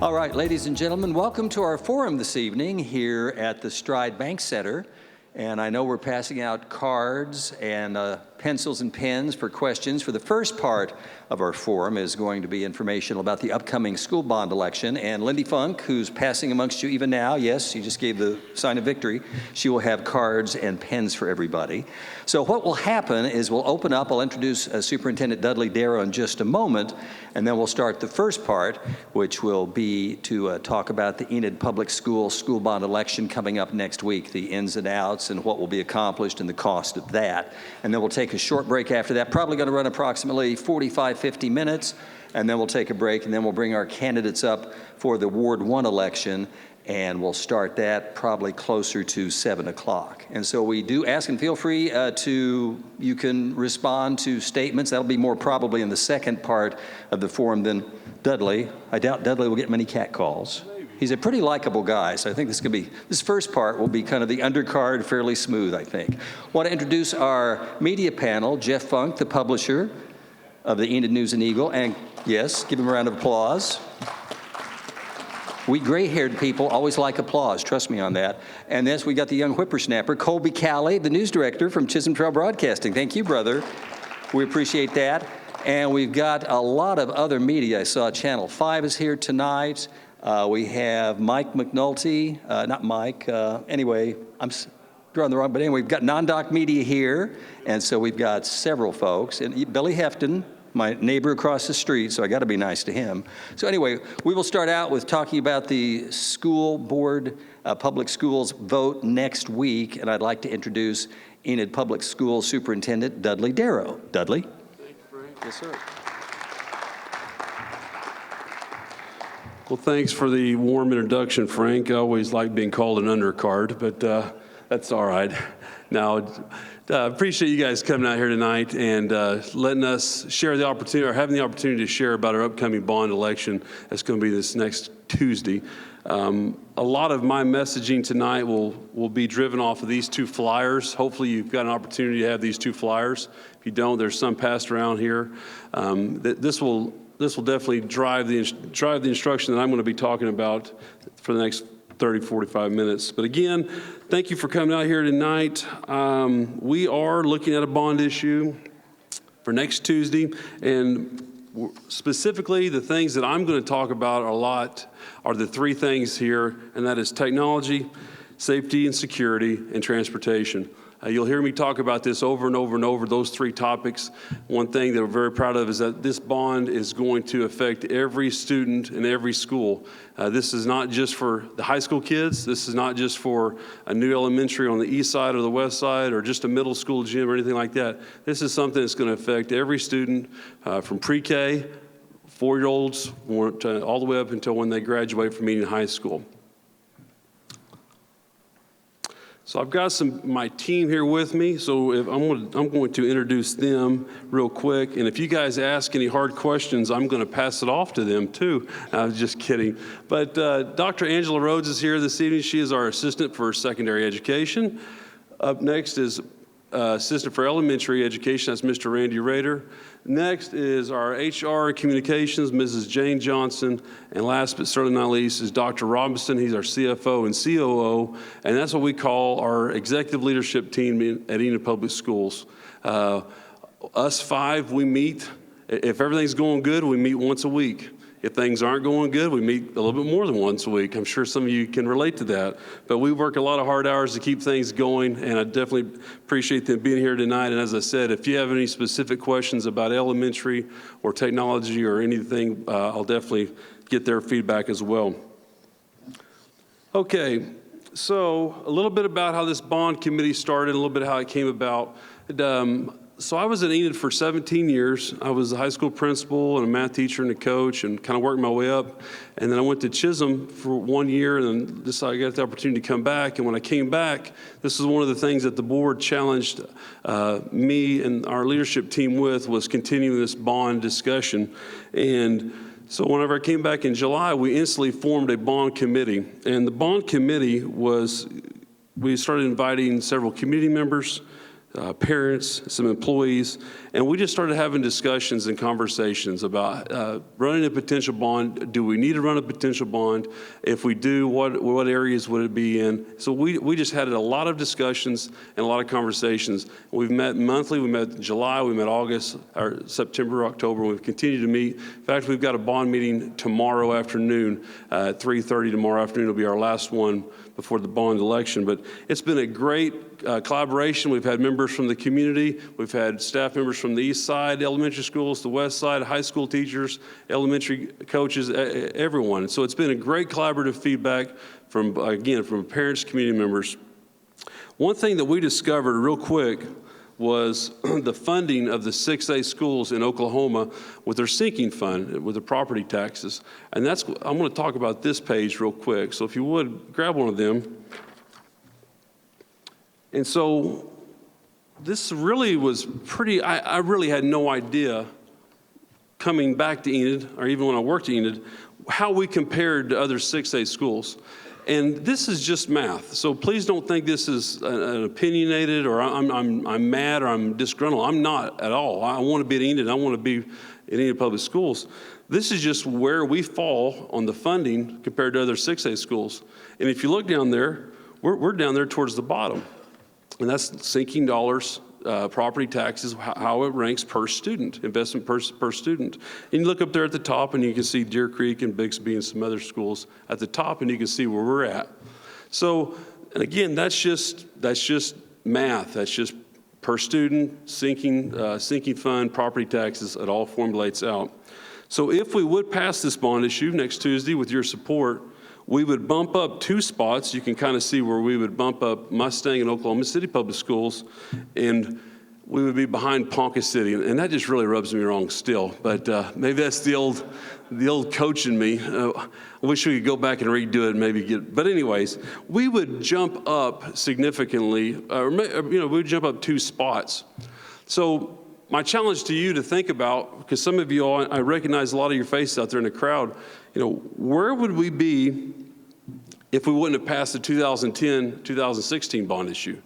All right, ladies and gentlemen, welcome to our forum this evening here at the Stride Bank Center. And I know we're passing out cards and pencils and pens for questions. For the first part of our forum is going to be informational about the upcoming school bond election. And Lindy Funk, who's passing amongst you even now, yes, she just gave the sign of victory, she will have cards and pens for everybody. So what will happen is we'll open up, I'll introduce Superintendent Dudley Darrow in just a moment, and then we'll start the first part, which will be to talk about the Enid Public Schools school bond election coming up next week, the ins and outs and what will be accomplished and the cost of that. And then we'll take a short break after that, probably going to run approximately 45, 50 minutes, and then we'll take a break, and then we'll bring our candidates up for the Ward 1 election, and we'll start that probably closer to 7 o'clock. And so we do ask, and feel free you can respond to statements. That'll be more probably in the second part of the forum than Dudley. I doubt Dudley will get many cat calls. He's a pretty likable guy, so I think this first part will be kind of the undercard, fairly smooth, I think. Want to introduce our media panel, Jeff Funk, the publisher of the Enid News and Eagle, and yes, give him a round of applause. We gray-haired people always like applause, trust me on that. And then we got the young whippersnapper, Colby Calley, the news director from Chisholm Trail Broadcasting. Thank you, brother. We appreciate that. And we've got a lot of other media. I saw Channel 5 is here tonight. We have Mike McNulty, not Mike, anyway, I'm drawing the wrong, but anyway, we've got Non-Doc Media here, and so we've got several folks, and Billy Hefton, my neighbor across the street, so I gotta be nice to him. So anyway, we will start out with talking about the school board, public schools vote next week, and I'd like to introduce Enid Public Schools Superintendent Dudley Darrow. Dudley? Thank you, Frank. Yes, sir. Well, thanks for the warm introduction, Frank. I always like being called an undercard, but that's all right. Now, appreciate you guys coming out here tonight and letting us share the opportunity, or having the opportunity to share about our upcoming bond election that's going to be this next Tuesday. A lot of my messaging tonight will be driven off of these two flyers. Hopefully you've got an opportunity to have these two flyers. If you don't, there's some passed around here. This will definitely drive the instruction that I'm going to be talking about for the next 30, 45 minutes. But again, thank you for coming out here tonight. We are looking at a bond issue for next Tuesday, and specifically the things that I'm going to talk about a lot are the three things here, and that is technology, safety and security, and transportation. You'll hear me talk about this over and over and over, those three topics. One thing that we're very proud of is that this bond is going to affect every student in every school. This is not just for the high school kids. This is not just for a new elementary on the east side or the west side or just a middle school gym or anything like that. This is something that's going to affect every student from pre-K, 4-year-olds, all the way up until when they graduate from Enid High School. So I've got my team here with me, so I'm going to introduce them real quick. And if you guys ask any hard questions, I'm going to pass it off to them too. I was just kidding. But Dr. Angela Rhodes is here this evening. She is our assistant for secondary education. Up next is assistant for elementary education. That's Mr. Randy Rader. Next is our HR and communications, Mrs. Jane Johnson. And last but certainly not least is Dr. Robinson. He's our CFO and COO. And that's what we call our executive leadership team at Enid Public Schools. Us five, we meet. If everything's going good, we meet once a week. If things aren't going good, we meet a little bit more than once a week. I'm sure some of you can relate to that. But we work a lot of hard hours to keep things going, and I definitely appreciate them being here tonight. And as I said, if you have any specific questions about elementary or technology or anything, I'll definitely get their feedback as well. Okay, so a little bit about how this bond committee started, a little bit how it came about. So I was at Enid for 17 years. I was a high school principal and a math teacher and a coach and kind of worked my way up. And then I went to Chisholm for 1 year and then decided I got the opportunity to come back. And when I came back, this is one of the things that the board challenged me and our leadership team with was continuing this bond discussion. And so whenever I came back in July, we instantly formed a bond committee. And the bond committee we started inviting several community members, parents, some employees, and we just started having discussions and conversations about running a potential bond. Do we need to run a potential bond? If we do, what areas would it be in? So we just had a lot of discussions and a lot of conversations. We've met monthly. We met in July. We met August, or September, October. We've continued to meet. In fact, we've got a bond meeting tomorrow afternoon at 3:30 tomorrow afternoon. It'll be our last one before the bond election. But it's been a great collaboration. We've had members from the community. We've had staff members from the east side, elementary schools, the west side, high school teachers, elementary coaches, everyone. So it's been a great collaborative feedback from parents, community members. One thing that we discovered real quick was the funding of the 6A schools in Oklahoma with their sinking fund, with the property taxes. And I'm going to talk about this page real quick. So if you would, grab one of them. And so this really was I really had no idea coming back to Enid, or even when I worked at Enid, how we compared to other 6A schools. And this is just math. So please don't think this is an opinionated or I'm mad or I'm disgruntled. I'm not at all. I want to be at Enid. I want to be at Enid Public Schools. This is just where we fall on the funding compared to other 6A schools. And if you look down there, we're down there towards the bottom. And that's sinking dollars, property taxes, how it ranks per student, investment per student. And you look up there at the top and you can see Deer Creek and Bixby and some other schools at the top, and you can see where we're at. So, and again, that's just math. That's just per student, sinking fund, property taxes, it all formulates out. So if we would pass this bond issue next Tuesday with your support, we would bump up 2 spots. You can kind of see where we would bump up Mustang and Oklahoma City Public Schools, and we would be behind Ponca City. And that just really rubs me wrong still, but maybe that's the old coach in me. I wish we could go back and redo it and maybe but anyways, we would jump up significantly, we'd jump up 2 spots. So my challenge to you to think about, because some of you all, I recognize a lot of your faces out there in the crowd, where would we be if we wouldn't have passed the 2010-2016 bond issue?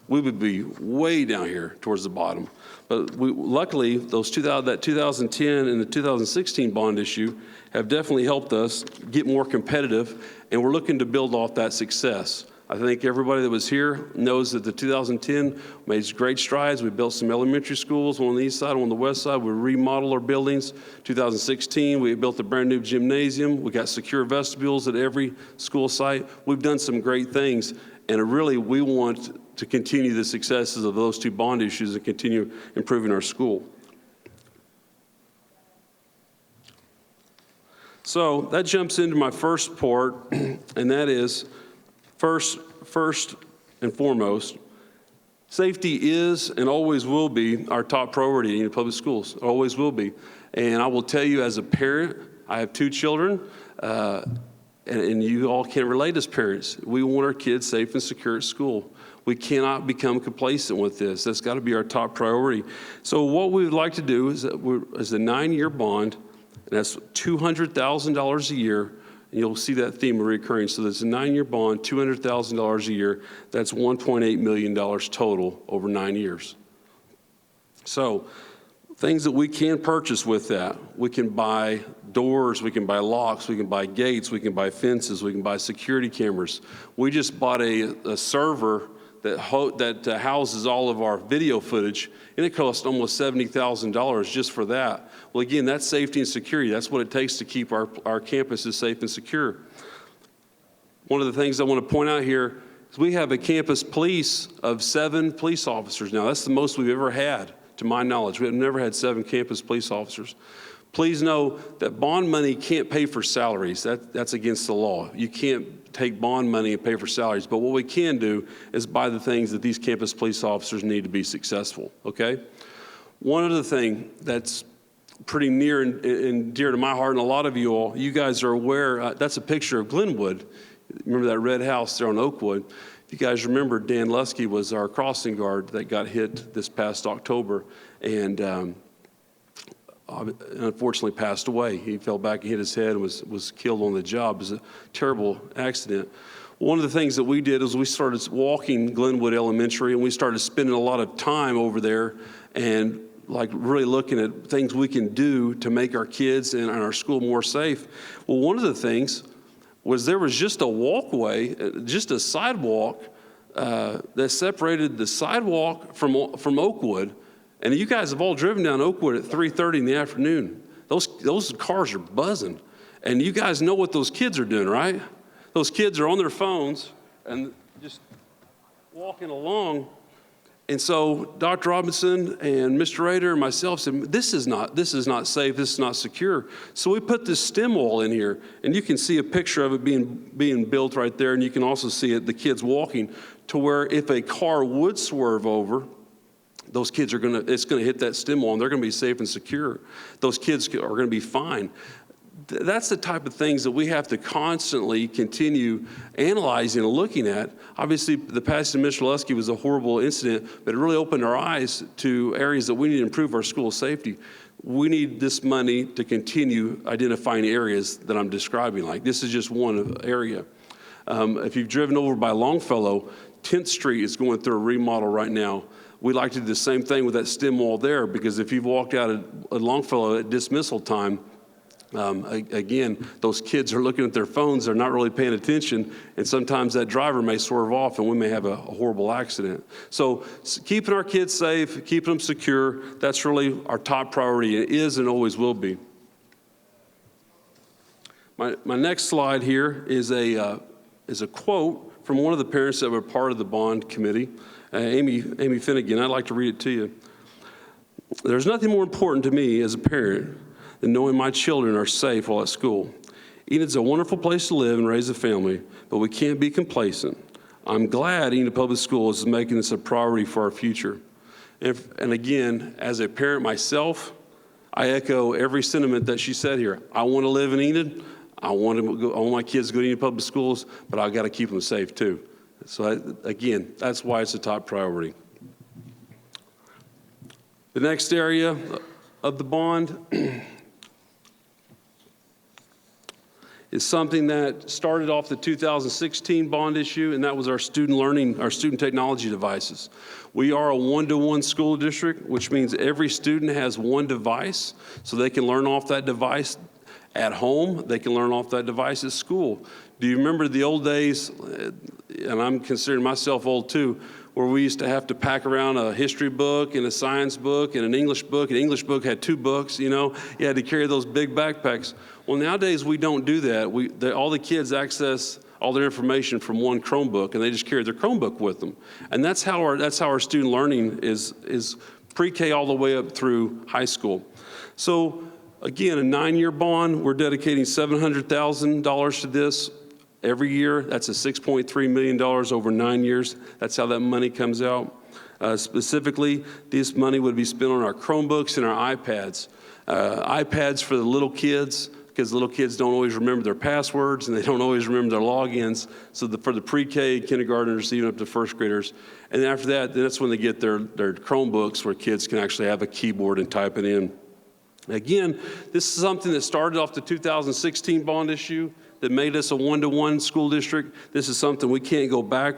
We would be way down here towards the bottom. But luckily, that 2010 and the 2016 bond issue have definitely helped us get more competitive, and we're looking to build off that success. I think everybody that was here knows that the 2010 made great strides. We built some elementary schools, one on the east side, one on the west side. We remodeled our buildings. 2016, we built a brand new gymnasium. We got secure vestibules at every school site. We've done some great things, and really we want to continue the successes of those 2 bond issues and continue improving our school. So that jumps into my first part, and that is, First and foremost, safety is and always will be our top priority in Enid Public Schools. It always will be. And I will tell you as a parent, I have 2 children, and you all can relate as parents. We want our kids safe and secure at school. We cannot become complacent with this. That's got to be our top priority. So what we would like to do is a 9-year bond, and that's $200,000 a year. And you'll see that theme recurring. So there's a 9-year bond, $200,000 a year. That's $1.8 million total over 9 years. So things that we can purchase with that. We can buy doors, we can buy locks, we can buy gates, we can buy fences, we can buy security cameras. We just bought a server that houses all of our video footage, and it cost almost $70,000 just for that. Well, again, that's safety and security. That's what it takes to keep our campuses safe and secure. One of the things I want to point out here is we have a campus police of 7 police officers now. That's the most we've ever had, to my knowledge. We've never had 7 campus police officers. Please know that bond money can't pay for salaries. That's against the law. You can't take bond money and pay for salaries. But what we can do is buy the things that these campus police officers need to be successful, okay? One other thing that's pretty near and dear to my heart, and a lot of you guys are aware, that's a picture of Glenwood. Remember that red house there on Oakwood? If you guys remember, Dan Lusky was our crossing guard that got hit this past October, and unfortunately passed away. He fell back and hit his head and was killed on the job. It was a terrible accident. One of the things that we did is we started walking Glenwood Elementary, and we started spending a lot of time over there and like really looking at things we can do to make our kids and our school more safe. Well, one of the things was there was just a walkway, just a sidewalk that separated the sidewalk from Oakwood. And you guys have all driven down Oakwood at 3:30 in the afternoon. Those cars are buzzing. And you guys know what those kids are doing, right? Those kids are on their phones and just walking along. And so Dr. Robinson and Mr. Rader and myself said, this is not safe, this is not secure. So we put this stem wall in here, and you can see a picture of it being built right there, and you can also see the kids walking to where if a car would swerve over, those kids it's gonna hit that stem wall, and they're gonna be safe and secure. Those kids are gonna be fine. That's the type of things that we have to constantly continue analyzing and looking at. Obviously, the passing of Mr. Lusky was a horrible incident, but it really opened our eyes to areas that we need to improve our school safety. We need this money to continue identifying areas that I'm describing. Like, this is just one area. If you've driven over by Longfellow, 10th Street is going through a remodel right now. We'd like to do the same thing with that stem wall there, because if you've walked out at Longfellow at dismissal time, again, those kids are looking at their phones, they're not really paying attention, and sometimes that driver may swerve off and we may have a horrible accident. So keeping our kids safe, keeping them secure, that's really our top priority. It is and always will be. My next slide here is a quote from one of the parents that were part of the bond committee, Amy Finnegan. I'd like to read it to you. There's nothing more important to me as a parent than knowing my children are safe while at school. Enid's a wonderful place to live and raise a family, but we can't be complacent. I'm glad Enid Public Schools is making this a priority for our future. And again, as a parent myself, I echo every sentiment that she said here. I want to live in Enid. I want my kids to go to Enid Public Schools, but I've got to keep them safe too. So again, that's why it's a top priority. The next area of the bond is something that started off the 2016 bond issue, and that was our student technology devices. We are a one-to-one school district, which means every student has one device, so they can learn off that device at home, they can learn off that device at school. Do you remember the old days, and I'm considering myself old too, where we used to have to pack around a history book and a science book and an English book. An English book had 2 books, you know. You had to carry those big backpacks. Well, nowadays we don't do that. All the kids access all their information from one Chromebook, and they just carry their Chromebook with them. And that's how our student learning is pre-K all the way up through high school. So again, a 9-year bond, we're dedicating $700,000 to this. Every year, that's a $6.3 million over 9 years. That's how that money comes out. Specifically, this money would be spent on our Chromebooks and our iPads. iPads for the little kids, because little kids don't always remember their passwords and they don't always remember their logins. So for the pre-K, kindergartners, even up to first graders. And after that, that's when they get their Chromebooks where kids can actually have a keyboard and type it in. Again, this is something that started off the 2016 bond issue that made us a one-to-one school district. This is something we can't go back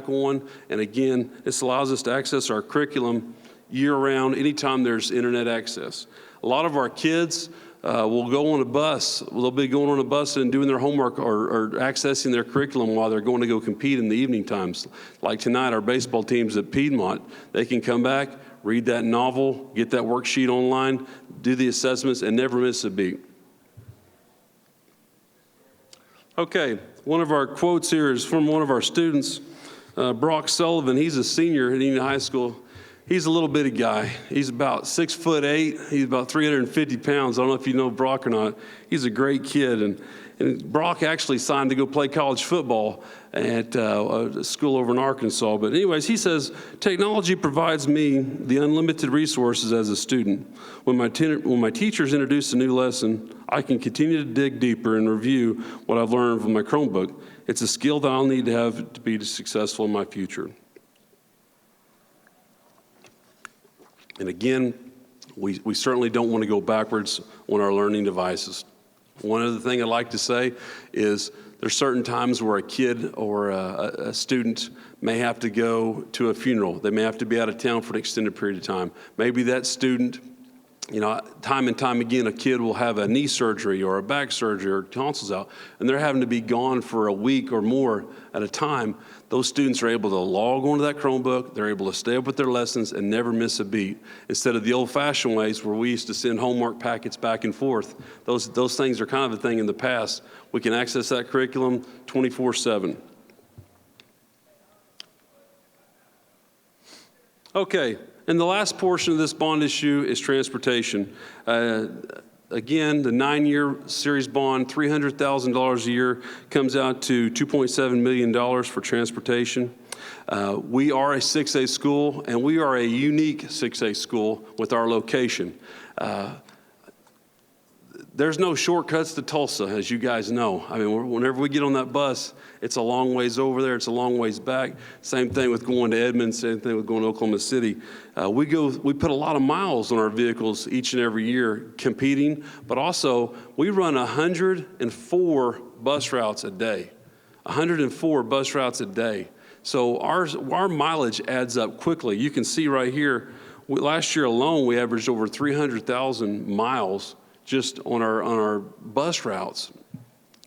on. And again, this allows us to access our curriculum year-round, anytime there's internet access. A lot of our kids will go on a bus. They'll be going on a bus and doing their homework or accessing their curriculum while they're going to go compete in the evening times. Like tonight, our baseball team's at Piedmont. They can come back, read that novel, get that worksheet online, do the assessments, and never miss a beat. Okay, one of our quotes here is from one of our students, Brock Sullivan. He's a senior at Enid High School. He's a little bitty guy. He's about 6'8". He's about 350 pounds. I don't know if you know Brock or not. He's a great kid. And Brock actually signed to go play college football at a school over in Arkansas. But anyways, he says, technology provides me the unlimited resources as a student. When my teachers introduce a new lesson, I can continue to dig deeper and review what I've learned from my Chromebook. It's a skill that I'll need to have to be successful in my future. And again, we certainly don't want to go backwards on our learning devices. One other thing I'd like to say is There's certain times where a kid or a student may have to go to a funeral. They may have to be out of town for an extended period of time. Maybe that student, time and time again, a kid will have a knee surgery or a back surgery or tonsils out, and they're having to be gone for a week or more at a time. Those students are able to log onto that Chromebook. They're able to stay up with their lessons and never miss a beat. Instead of the old-fashioned ways where we used to send homework packets back and forth, those things are kind of a thing in the past. We can access that curriculum 24/7. Okay, and the last portion of this bond issue is transportation. Again, the 9-year series bond, $300,000 a year, comes out to $2.7 million for transportation. We are a 6A school, and we are a unique 6A school with our location. There's no shortcuts to Tulsa, as you guys know. I mean, whenever we get on that bus, it's a long ways over there, it's a long ways back. Same thing with going to Edmond, same thing with going to Oklahoma City. We put a lot of miles on our vehicles each and every year competing, but also we run 104 bus routes a day. 104 bus routes a day. So our mileage adds up quickly. You can see right here, last year alone, we averaged over 300,000 miles just on our bus routes.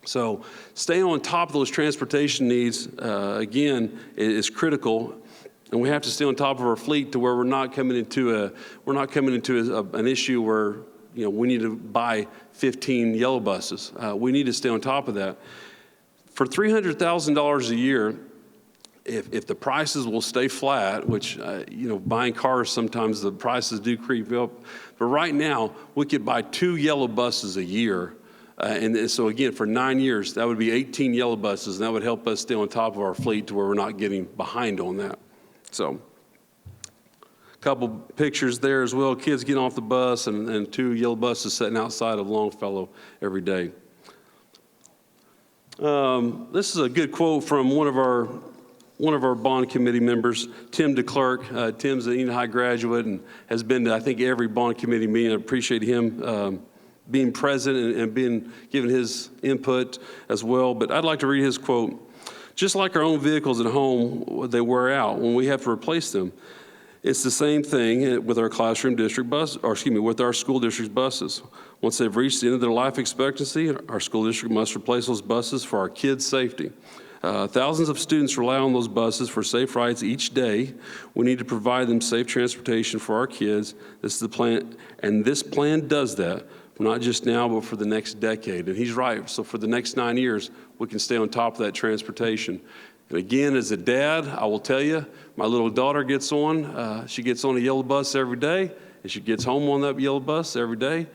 So staying on top of those transportation needs, again, is critical. And we have to stay on top of our fleet to where we're not coming into an issue where we need to buy 15 yellow buses. We need to stay on top of that. For $300,000 a year, if the prices will stay flat, which, buying cars, sometimes the prices do creep up. But right now, we could buy 2 yellow buses a year. And so again, for 9 years, that would be 18 yellow buses, and that would help us stay on top of our fleet to where we're not getting behind on that. So a couple pictures there as well. Kids getting off the bus and 2 yellow buses sitting outside of Longfellow every day. This is a good quote from one of our bond committee members, Tim DeClerc. Tim's an Enid High graduate and has been to, I think, every bond committee meeting. I appreciate him being present and giving his input as well. But I'd like to read his quote. Just like our own vehicles at home, they wear out when we have to replace them. It's the same thing with our classroom district bus, with our school district buses. Once they've reached the end of their life expectancy, our school district must replace those buses for our kids' safety. Thousands of students rely on those buses for safe rides each day. We need to provide them safe transportation for our kids. This is the plan, and this plan does that, not just now, but for the next decade. And he's right. So for the next 9 years, we can stay on top of that transportation. And again, as a dad, I will tell you, my little daughter gets on. She gets on a yellow bus every day, and she gets home on that yellow bus every day,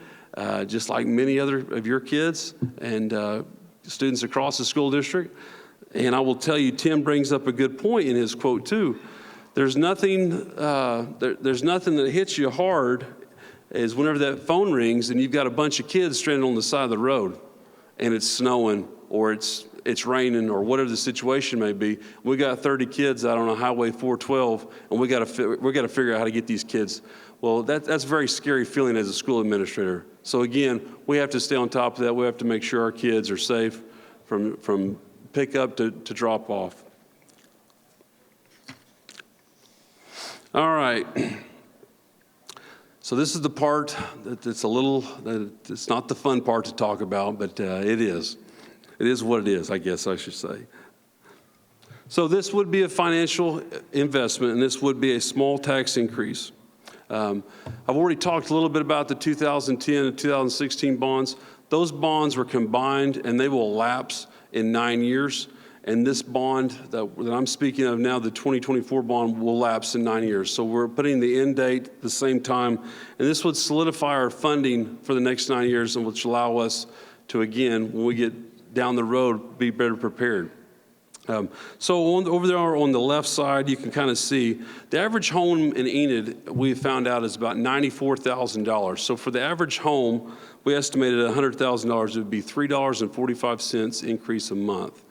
just like many other of your kids and students across the school district. And I will tell you, Tim brings up a good point in his quote too. There's nothing that hits you hard is whenever that phone rings and you've got a bunch of kids stranded on the side of the road, and it's snowing or it's raining or whatever the situation may be. We got 30 kids out on a Highway 412, and we got to figure out how to get these kids. Well, that's a very scary feeling as a school administrator. So again, we have to stay on top of that. We have to make sure our kids are safe from pick up to drop off. All right. So this is the part it's not the fun part to talk about, but it is. It is what it is, I guess I should say. So this would be a financial investment, and this would be a small tax increase. I've already talked a little bit about the 2010 and 2016 bonds. Those bonds were combined, and they will lapse in 9 years. And this bond that I'm speaking of now, the 2024 bond, will lapse in 9 years. So we're putting the end date at the same time. And this would solidify our funding for the next 9 years, and which allow us to, again, when we get down the road, be better prepared. Over there on the left side, you can kind of see the average home in Enid, we found out, is about $94,000. So for the average home, we estimated $100,000, it would be $3.45 increase a month.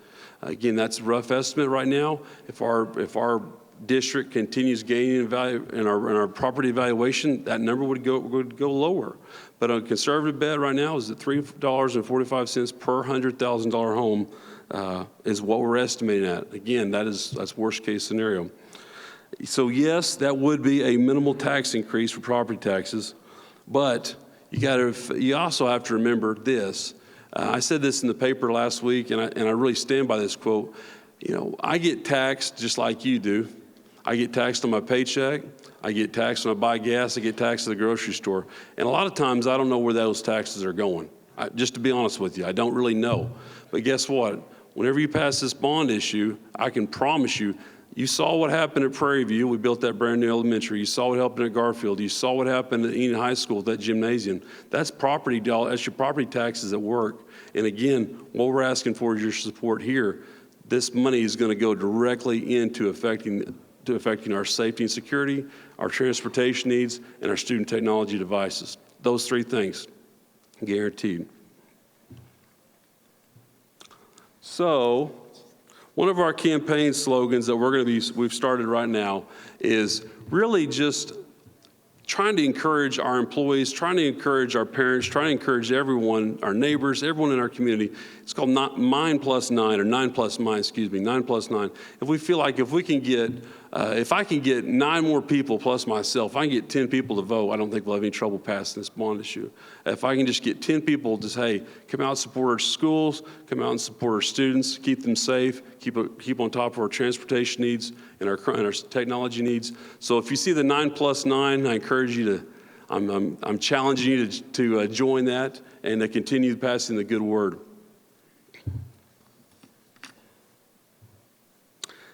Again, that's a rough estimate right now. If our district continues gaining in value in our property evaluation, that number would go lower. But a conservative bet right now is at $3.45 per $100,000 home is what we're estimating at. Again, that's worst case scenario. So yes, that would be a minimal tax increase for property taxes, but you also have to remember this. I said this in the paper last week, and I really stand by this quote. You know, I get taxed just like you do. I get taxed on my paycheck. I get taxed when I buy gas. I get taxed at the grocery store. And a lot of times I don't know where those taxes are going. Just to be honest with you, I don't really know. But guess what? Whenever you pass this bond issue, I can promise you, you saw what happened at Prairie View. We built that brand new elementary. You saw what happened at Garfield. You saw what happened at Enid High School, that gymnasium. That's property, that's your property taxes at work. And again, what we're asking for is your support here. This money is going to go directly into affecting our safety and security, our transportation needs, and our student technology devices. Those three things, guaranteed. So, one of our campaign slogans that we've started right now is really just trying to encourage our employees, trying to encourage our parents, trying to encourage everyone, our neighbors, everyone in our community. It's called 9 plus 9, or 9 plus 9, excuse me, 9 plus 9. If we feel like if I can get 9 more people plus myself, if I can get 10 people to vote, I don't think we'll have any trouble passing this bond issue. If I can just get 10 people to say, hey, come out and support our schools, come out and support our students, keep them safe, keep on top of our transportation needs and our technology needs. So if you see the 9 plus 9, I encourage you to, I'm challenging you to join that and to continue passing the good word.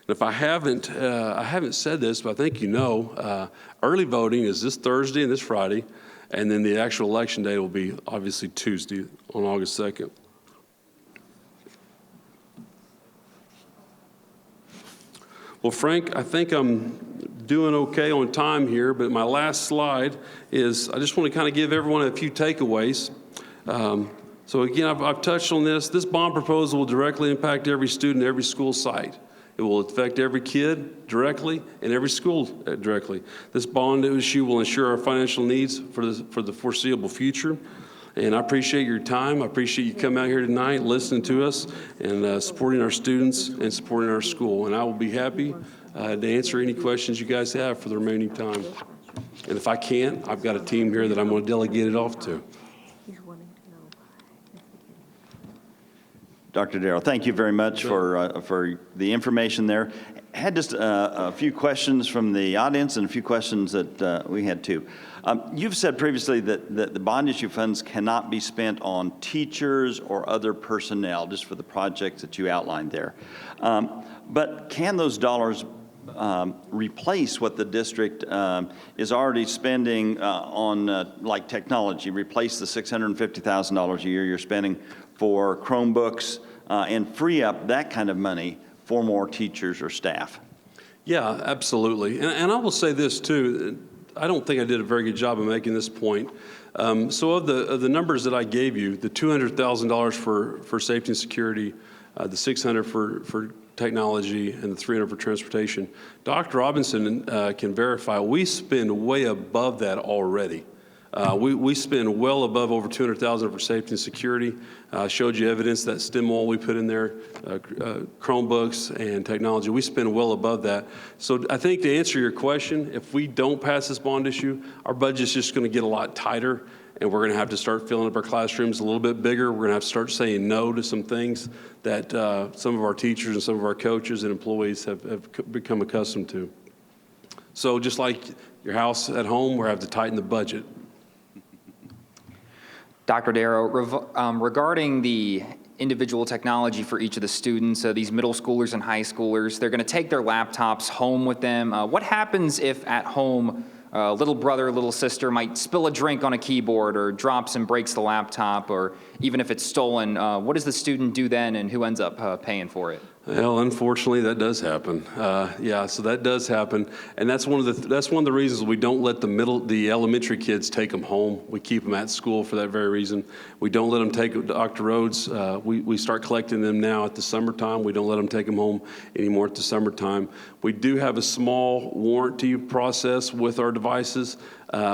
And if I haven't said this, but I think you know, early voting is this Thursday and this Friday, and then the actual election day will be obviously Tuesday on August 2nd. Well, Frank, I think I'm doing okay on time here, but my last slide is I just want to kind of give everyone a few takeaways. So again, I've touched on this. This bond proposal will directly impact every student, every school site. It will affect every kid directly and every school directly. This bond issue will ensure our financial needs for the foreseeable future. And I appreciate your time. I appreciate you coming out here tonight, listening to us, and supporting our students and supporting our school. And I will be happy to answer any questions you guys have for the remaining time. And if I can't, I've got a team here that I'm going to delegate it off to. Dr. Darrell, thank you very much for the information there. I had just a few questions from the audience and a few questions that we had too. You've said previously that the bond issue funds cannot be spent on teachers or other personnel, just for the projects that you outlined there. But can those dollars replace what the district is already spending on like technology, replace the $650,000 a year you're spending for Chromebooks and free up that kind of money for more teachers or staff? Yeah, absolutely. And I will say this too. I don't think I did a very good job of making this point. So of the numbers that I gave you, the $200,000 for safety and security, the $600 for technology, and the $300 for transportation, Dr. Robinson can verify we spend way above that already. We spend well above over $200,000 for safety and security. Showed you evidence that stem wall we put in there, Chromebooks and technology. We spend well above that. So I think to answer your question, if we don't pass this bond issue, our budget's just going to get a lot tighter, and we're going to have to start filling up our classrooms a little bit bigger. We're going to have to start saying no to some things that some of our teachers and some of our coaches and employees have become accustomed to. So just like your house at home, we're going to have to tighten the budget. Dr. Darrow, regarding the individual technology for each of the students, these middle schoolers and high schoolers, they're going to take their laptops home with them. What happens if at home little brother, little sister might spill a drink on a keyboard or drops and breaks the laptop, or even if it's stolen? What does the student do then, and who ends up paying for it? Well, unfortunately, that does happen. Yeah, so that does happen, and that's one of the reasons we don't let the elementary kids take them home. We keep them at school for that very reason. We don't let them take Dr. Rhodes. We start collecting them now at the summertime. We don't let them take them home anymore at the summertime. We do have a small warranty process with our devices, and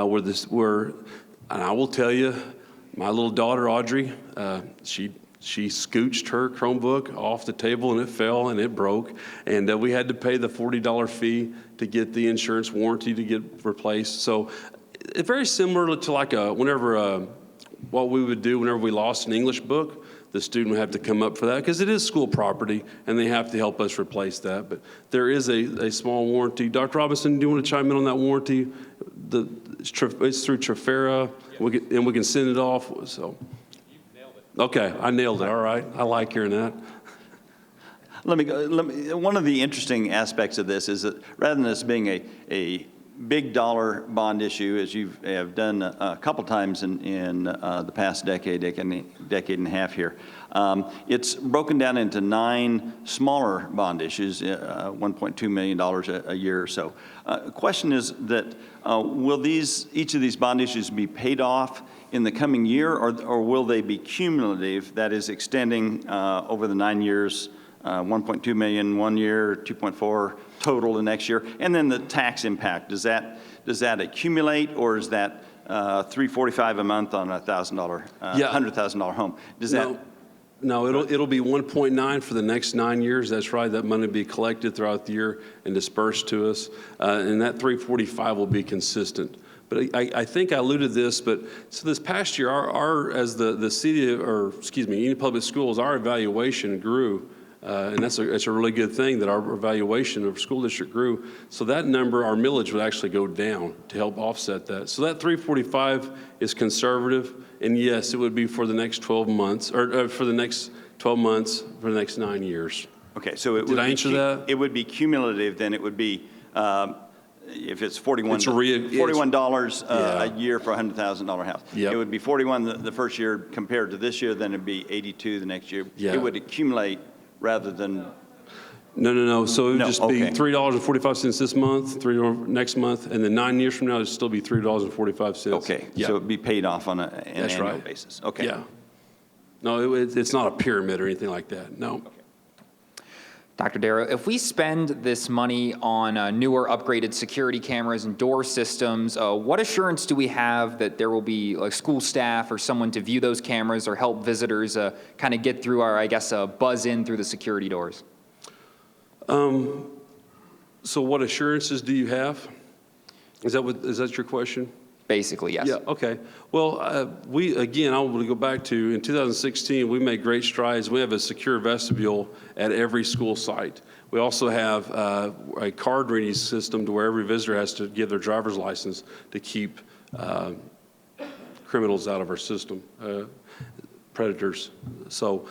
I will tell you, my little daughter Audrey, she scooched her Chromebook off the table and it fell and it broke. And we had to pay the $40 fee to get the insurance warranty to get replaced. So it's very similar to like what we would do whenever we lost an English book. The student would have to come up for that because it is school property and they have to help us replace that. But there is a small warranty. Dr. Robinson, do you want to chime in on that warranty? It's through Trafera, and we can send it off. So. Okay, I nailed it. All right, I like hearing that. One of the interesting aspects of this is that rather than this being a big dollar bond issue, as you have done a couple times in the past decade and a half here, it's broken down into 9 smaller bond issues, $1.2 million a year or so. The question is that will each of these bond issues be paid off in the coming year, or will they be cumulative, that is extending over the 9 years, 1.2 million one year, 2.4 total the next year, and then the tax impact, does that accumulate, or is that $345 a month on a $100,000 home? No, it'll be 1.9 for the next 9 years. That's right. That money will be collected throughout the year and dispersed to us, and that 345 will be consistent. But I think I alluded to this, but so this past year, as the city, Enid Public Schools, our evaluation grew, and it's a really good thing that our evaluation of school district grew. So that number, our millage, would actually go down to help offset that. So that 345 is conservative, and yes, it would be for the next 12 months, or for the next 12 months for the next 9 years. Okay, so did I answer that? It would be cumulative. Then it would be. If it's $41 a year for a $100,000 house, it would be 41 the first year compared to this year. Then it'd be 82 the next year. Yeah. It would accumulate rather than. No. So it would just be $3.45 this month, $3 next month, and then 9 years from now it'd still be $3.45. Okay. Yeah. So it'd be paid off on an annual basis. Okay. Yeah. No, it's not a pyramid or anything like that. No. Okay. Dr. Darrow, if we spend this money on newer upgraded security cameras and door systems, what assurance do we have that there will be like school staff or someone to view those cameras or help visitors kind of get through our, buzz in through the security doors? So what assurances do you have? Is that your question? Basically, yes. Yeah, okay. Well, I want to go back to, in 2016, we made great strides. We have a secure vestibule at every school site. We also have a card reading system to where every visitor has to give their driver's license to keep criminals out of our system, predators. So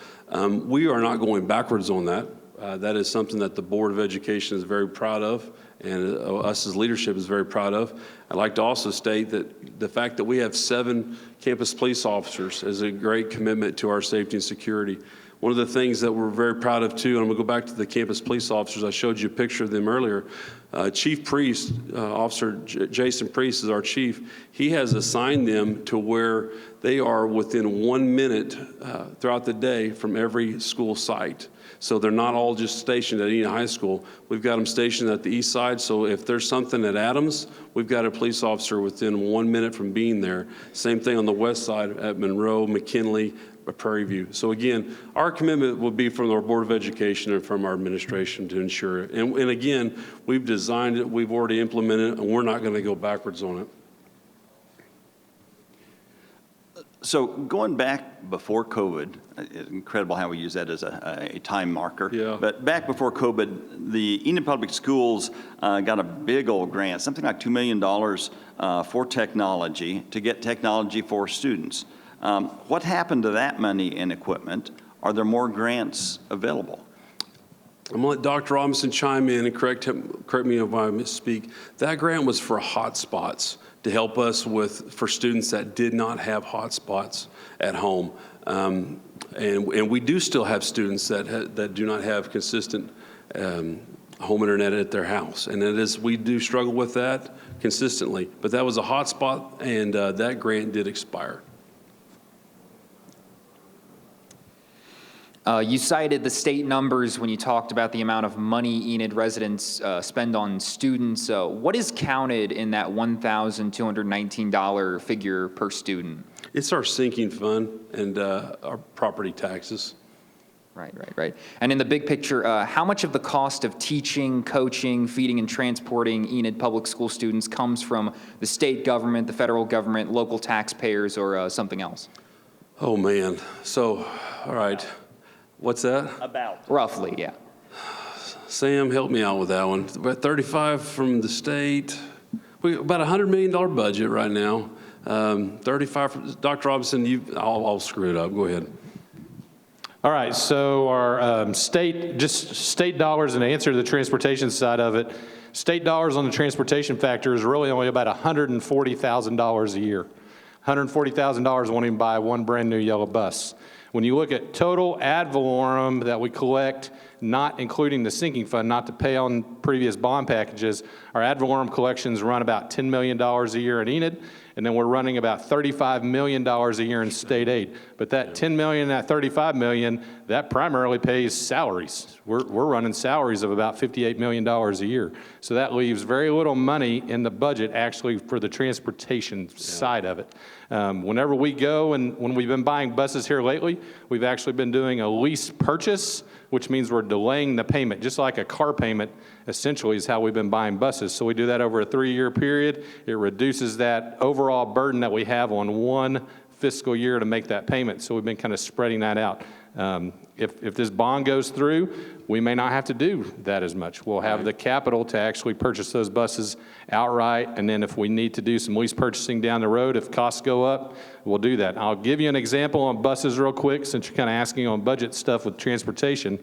we are not going backwards on that. That is something that the Board of Education is very proud of, and us as leadership is very proud of. I'd like to also state that the fact that we have 7 campus police officers is a great commitment to our safety and security. One of the things that we're very proud of too, and I'm gonna go back to the campus police officers, I showed you a picture of them earlier. Chief Priest, Officer Jason Priest is our chief. He has assigned them to where they are within 1 minute throughout the day from every school site. So they're not all just stationed at Enid High School. We've got them stationed at the east side, so if there's something at Adams, we've got a police officer within 1 minute from being there. Same thing on the west side at Monroe, McKinley, Prairie View. So again, our commitment will be from our Board of Education and from our administration to ensure it. And again, we've designed it, we've already implemented it, and we're not going to go backwards on it. So going back before COVID, it's incredible how we use that as a time marker. Yeah. But back before COVID, the Enid Public Schools got a big old grant, something like $2 million for technology, to get technology for students. What happened to that money and equipment? Are there more grants available? I'm going to let Dr. Robinson chime in and correct me if I misspeak. That grant was for hotspots to help us for students that did not have hotspots at home. And we do still have students that do not have consistent home internet at their house. And we do struggle with that consistently. But that was a hot spot, and that grant did expire. You cited the state numbers when you talked about the amount of money Enid residents spend on students. What is counted in that $1,219 figure per student? It's our sinking fund and our property taxes. Right. And in the big picture, how much of the cost of teaching, coaching, feeding, and transporting Enid Public School students comes from the state government, the federal government, local taxpayers, or something else? Oh, man. So, all right. What's that? About. Roughly, yeah. Sam, help me out with that one. About 35 from the state. About $100 million budget right now. 35 from Dr. Robinson. I'll screw it up. Go ahead. All right, so our state dollars, and to answer the transportation side of it, state dollars on the transportation factor is really only about $140,000 a year. $140,000 won't even buy one brand new yellow bus. When you look at total ad valorem that we collect, not including the sinking fund, not to pay on previous bond packages, our ad valorem collections run about $10 million a year in Enid, and then we're running about $35 million a year in state aid. But that $10 million, that $35 million, that primarily pays salaries. We're running salaries of about $58 million a year. So that leaves very little money in the budget actually for the transportation side of it. Whenever we go, and when we've been buying buses here lately, we've actually been doing a lease purchase, which means we're delaying the payment, just like a car payment essentially is how we've been buying buses. So we do that over a 3-year period. It reduces that overall burden that we have on one fiscal year to make that payment. So we've been kind of spreading that out. If this bond goes through, we may not have to do that as much. We'll have the capital to actually purchase those buses outright, and then if we need to do some lease purchasing down the road, if costs go up, we'll do that. I'll give you an example on buses real quick, since you're kind of asking on budget stuff with transportation.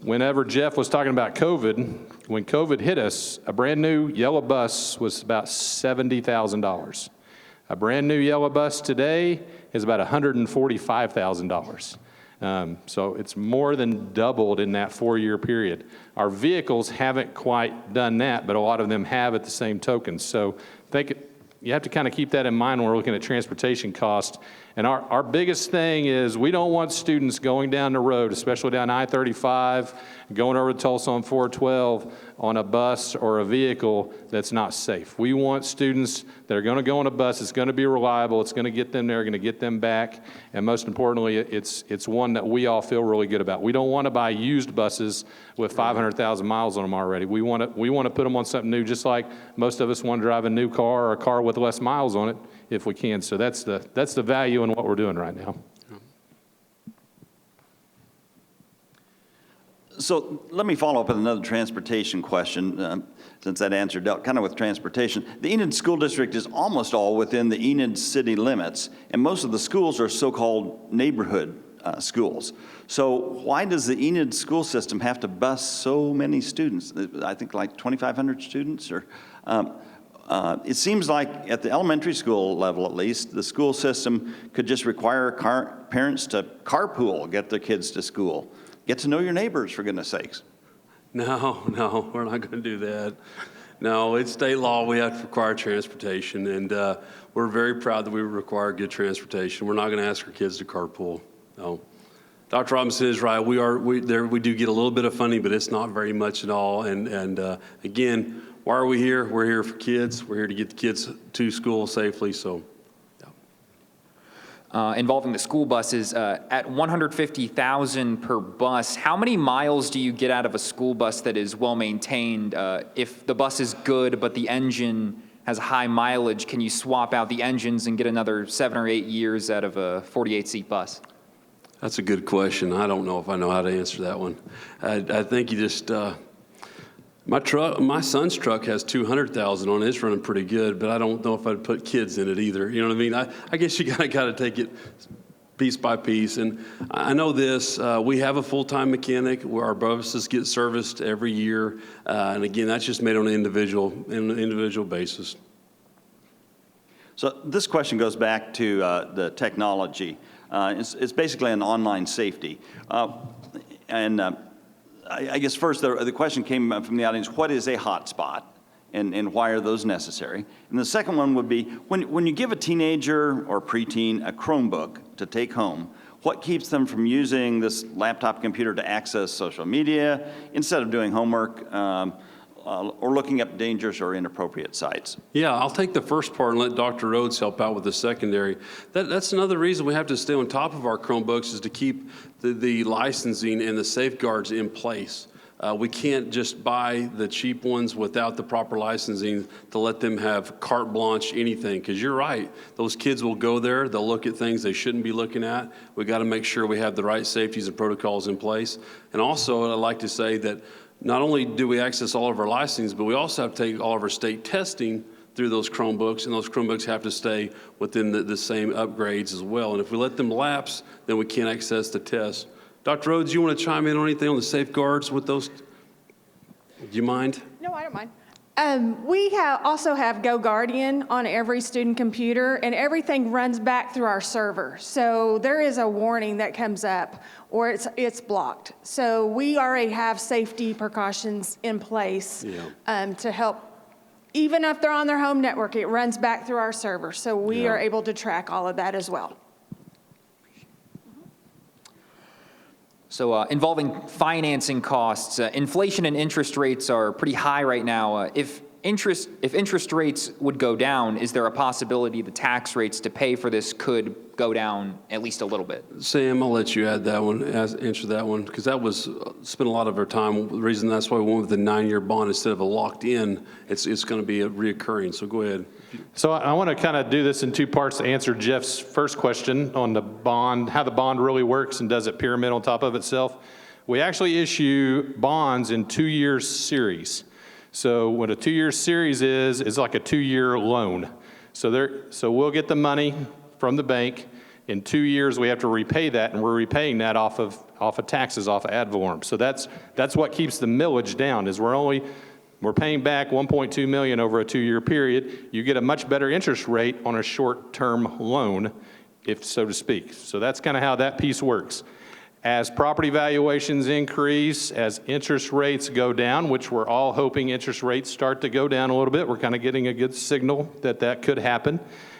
Whenever Jeff was talking about COVID, when COVID hit us, a brand new yellow bus was about $70,000. A brand new yellow bus today is about $145,000. So it's more than doubled in that 4-year period. Our vehicles haven't quite done that, but a lot of them have at the same token. So you have to kind of keep that in mind when we're looking at transportation costs. And our biggest thing is we don't want students going down the road, especially down I-35, going over to Tulsa on 412 on a bus or a vehicle that's not safe. We want students that are going to go on a bus. It's going to be reliable. It's going to get them there, going to get them back. And most importantly, it's one that we all feel really good about. We don't want to buy used buses with 500,000 miles on them already. We want to put them on something new, just like most of us want to drive a new car or a car with less miles on it if we can. So that's the value in what we're doing right now. So let me follow up with another transportation question, since that answer dealt kind of with transportation. The Enid School District is almost all within the Enid city limits, and most of the schools are so-called neighborhood schools. So why does the Enid school system have to bus so many students? I think like 2,500 students? Or it seems like at the elementary school level, at least, the school system could just require parents to carpool, get their kids to school. Get to know your neighbors, for goodness sakes. No, we're not going to do that. No, it's state law. We have to require transportation, and we're very proud that we require good transportation. We're not going to ask our kids to carpool. No. Dr. Robinson is right. We do get a little bit of funding, but it's not very much at all. And again, why are we here? We're here for kids. We're here to get the kids to school safely. So. Involving the school buses, at $150,000 per bus, how many miles do you get out of a school bus that is well maintained? If the bus is good, but the engine has high mileage, can you swap out the engines and get another 7 or 8 years out of a 48-seat bus? That's a good question. I don't know if I know how to answer that one. I think you just, my son's truck has 200,000 on it. It's running pretty good, but I don't know if I'd put kids in it either. You know what I mean? I guess you got to take it piece by piece. And I know this, we have a full-time mechanic where our buses get serviced every year. And again, that's just made on an individual basis. So this question goes back to the technology. It's basically an online safety. I guess first the question came from the audience, what is a hotspot? And why are those necessary? And the second one would be, when you give a teenager or preteen a Chromebook to take home, what keeps them from using this laptop computer to access social media instead of doing homework or looking up dangerous or inappropriate sites? Yeah, I'll take the first part and let Dr. Rhodes help out with the secondary. That's another reason we have to stay on top of our Chromebooks, is to keep the licensing and the safeguards in place. We can't just buy the cheap ones without the proper licensing to let them have carte blanche anything, because you're right. Those kids will go there, they'll look at things they shouldn't be looking at. We got to make sure we have the right safeties and protocols in place. And also, I'd like to say that not only do we access all of our licensing, but we also have to take all of our state testing through those Chromebooks, and those Chromebooks have to stay within the same upgrades as well. And if we let them lapse, then we can't access the test. Dr. Rhodes, you want to chime in on anything on the safeguards with those? Do you mind? No, I don't mind. We also have GoGuardian on every student computer, and everything runs back through our server. So there is a warning that comes up, or it's blocked. So we already have safety precautions in place to help. Even if they're on their home network, it runs back through our server. So we are able to track all of that as well. So involving financing costs, inflation and interest rates are pretty high right now. If interest rates would go down, is there a possibility the tax rates to pay for this could go down at least a little bit? Sam, I'll let you add that one, answer that one, because that was spent a lot of our time. The reason that's why we went with the 9-year bond instead of a locked in, it's going to be a reoccurring. So go ahead. So I want to kind of do this in two parts to answer Jeff's first question on the bond, how the bond really works and does it pyramid on top of itself. We actually issue bonds in 2-year series. So what a 2-year series is like a 2-year loan. So we'll get the money from the bank. In 2 years, we have to repay that, and we're repaying that off of taxes, off of ad valorem. So that's what keeps the millage down, is we're paying back $1.2 million over a 2-year period. You get a much better interest rate on a short-term loan, if so to speak. So that's kind of how that piece works. As property valuations increase, as interest rates go down, which we're all hoping interest rates start to go down a little bit, we're kind of getting a good signal that could happen.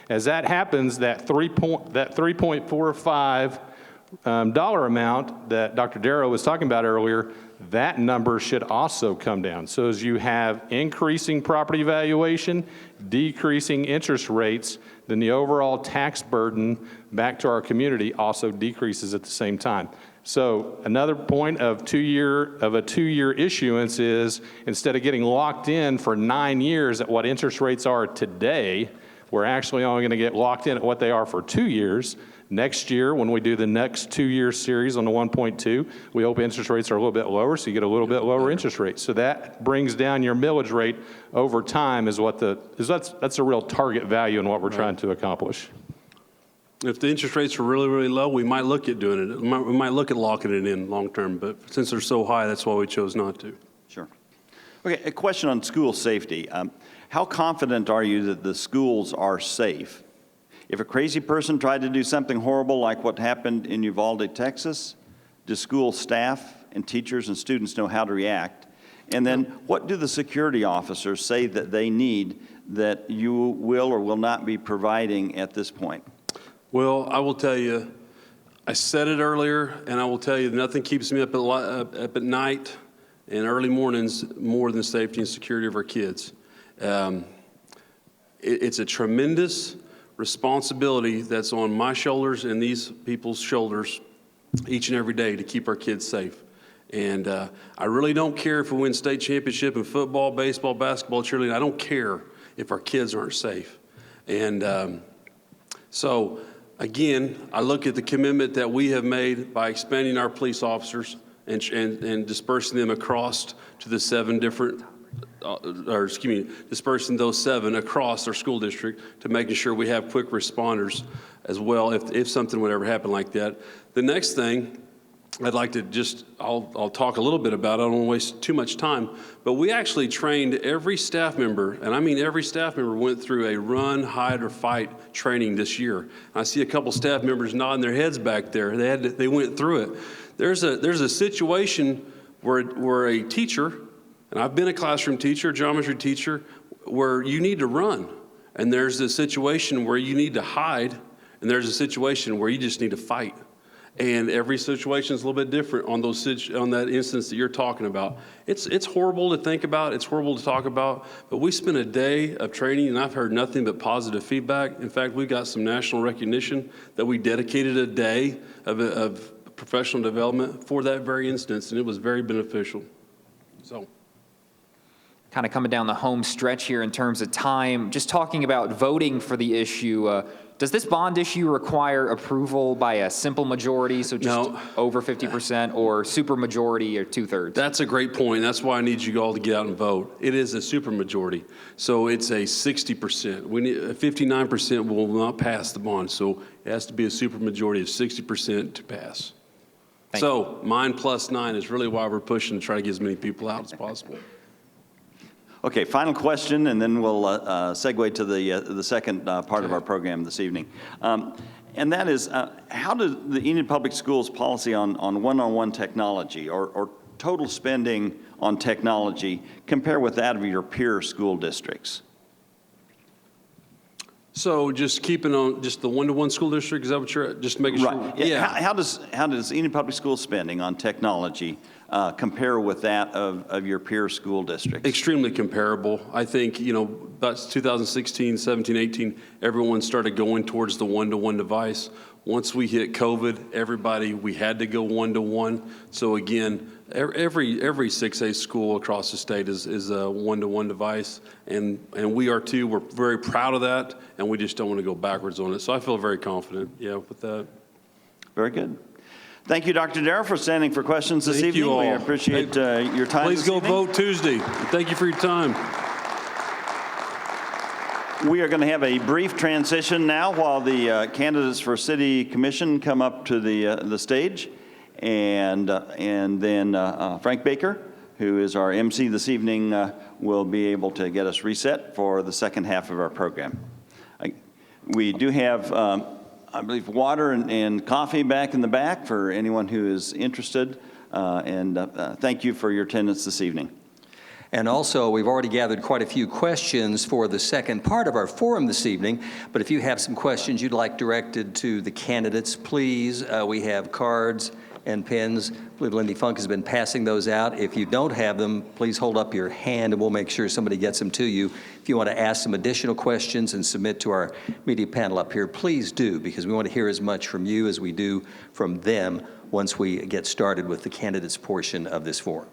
As that happens, that 3.45 dollar amount that Dr. Darrow was talking about earlier, that number should also come down. So as you have increasing property valuation, decreasing interest rates, then the overall tax burden back to our community also decreases at the same time. So another point of a 2-year issuance is, instead of getting locked in for 9 years at what interest rates are today, we're actually only going to get locked in at what they are for 2 years. Next year, when we do the next 2-year series on the 1.2, we hope interest rates are a little bit lower, so you get a little bit lower interest rate. So that brings down your millage rate over time, that's a real target value in what we're trying to accomplish. If the interest rates are really, really low, we might look at doing it. We might look at locking it in long term, but since they're so high, that's why we chose not to. Sure. Okay, a question on school safety. How confident are you that the schools are safe? If a crazy person tried to do something horrible like what happened in Uvalde, Texas, do school staff and teachers and students know how to react? And then what do the security officers say that they need that you will or will not be providing at this point? Well, I will tell you, I said it earlier, and I will tell you, nothing keeps me up at night and early mornings more than the safety and security of our kids. It's a tremendous responsibility that's on my shoulders and these people's shoulders each and every day to keep our kids safe. And I really don't care if we win state championship in football, baseball, basketball, cheerleading. I don't care if our kids aren't safe. And so, again, I look at the commitment that we have made by expanding our police officers and dispersing them across to the 7 different dispersing those 7 across our school district to making sure we have quick responders as well if something would ever happen like that. The next thing I'd like to just, I'll talk a little bit about it. I don't want to waste too much time. But we actually trained every staff member, and I mean every staff member went through a run, hide, or fight training this year. I see a couple staff members nodding their heads back there. They went through it. There's a situation where a teacher, and I've been a classroom teacher, geometry teacher, where you need to run. And there's a situation where you need to hide, and there's a situation where you just need to fight. And every situation is a little bit different on that instance that you're talking about. It's horrible to think about. It's horrible to talk about. But we spent a day of training, and I've heard nothing but positive feedback. In fact, we got some national recognition that we dedicated a day of professional development for that very instance, and it was very beneficial. So, Kind of coming down the home stretch here in terms of time, just talking about voting for the issue. Does this bond issue require approval by a simple majority, so just No. over 50%, or super majority or 2/3? that's a great point. That's why I need you all to get out and vote. It is a supermajority, so it's a 60%. 59% will not pass the bond, so it has to be a supermajority of 60% to pass. So mine plus 9 is really why we're pushing to try to get as many people out as possible. Okay, final question, and then we'll segue to the second part of our program this evening. And that is, how does the Enid Public Schools policy on one-on-one technology or total spending on technology compare with that of your peer school districts? So just keeping on just the one-to-one school district, is that what you're, just making sure? Right. Yeah. How does Enid Public Schools spending on technology compare with that of your peer school districts? Extremely comparable. I think, about 2016, 17, 18, everyone started going towards the one-to-one device. Once we hit COVID, we had to go one-to-one. So again, every 6A school across the state is a one-to-one device, and we are too. We're very proud of that, and we just don't want to go backwards on it. So I feel very confident, with that. Very good. Thank you, Dr. Darrow, for standing for questions this Thank evening. you all. We appreciate your time. Please this go evening. vote Tuesday. Thank you for your time. We are going to have a brief transition now while the candidates for City Commission come up to the stage, and then Frank Baker, who is our MC this evening, will be able to get us reset for the second half of our program. We do have, I believe, water and coffee back in the back for anyone who is interested, and thank you for your attendance this evening. And also, we've already gathered quite a few questions for the second part of our forum this evening. But if you have some questions you'd like directed to the candidates, please, we have cards and pens. I believe Lindy Funk has been passing those out. If you don't have them, please hold up your hand and we'll make sure somebody gets them to you. If you want to ask some additional questions and submit to our media panel up here, please do, because we want to hear as much from you as we do from them once we get started with the candidates portion of this forum.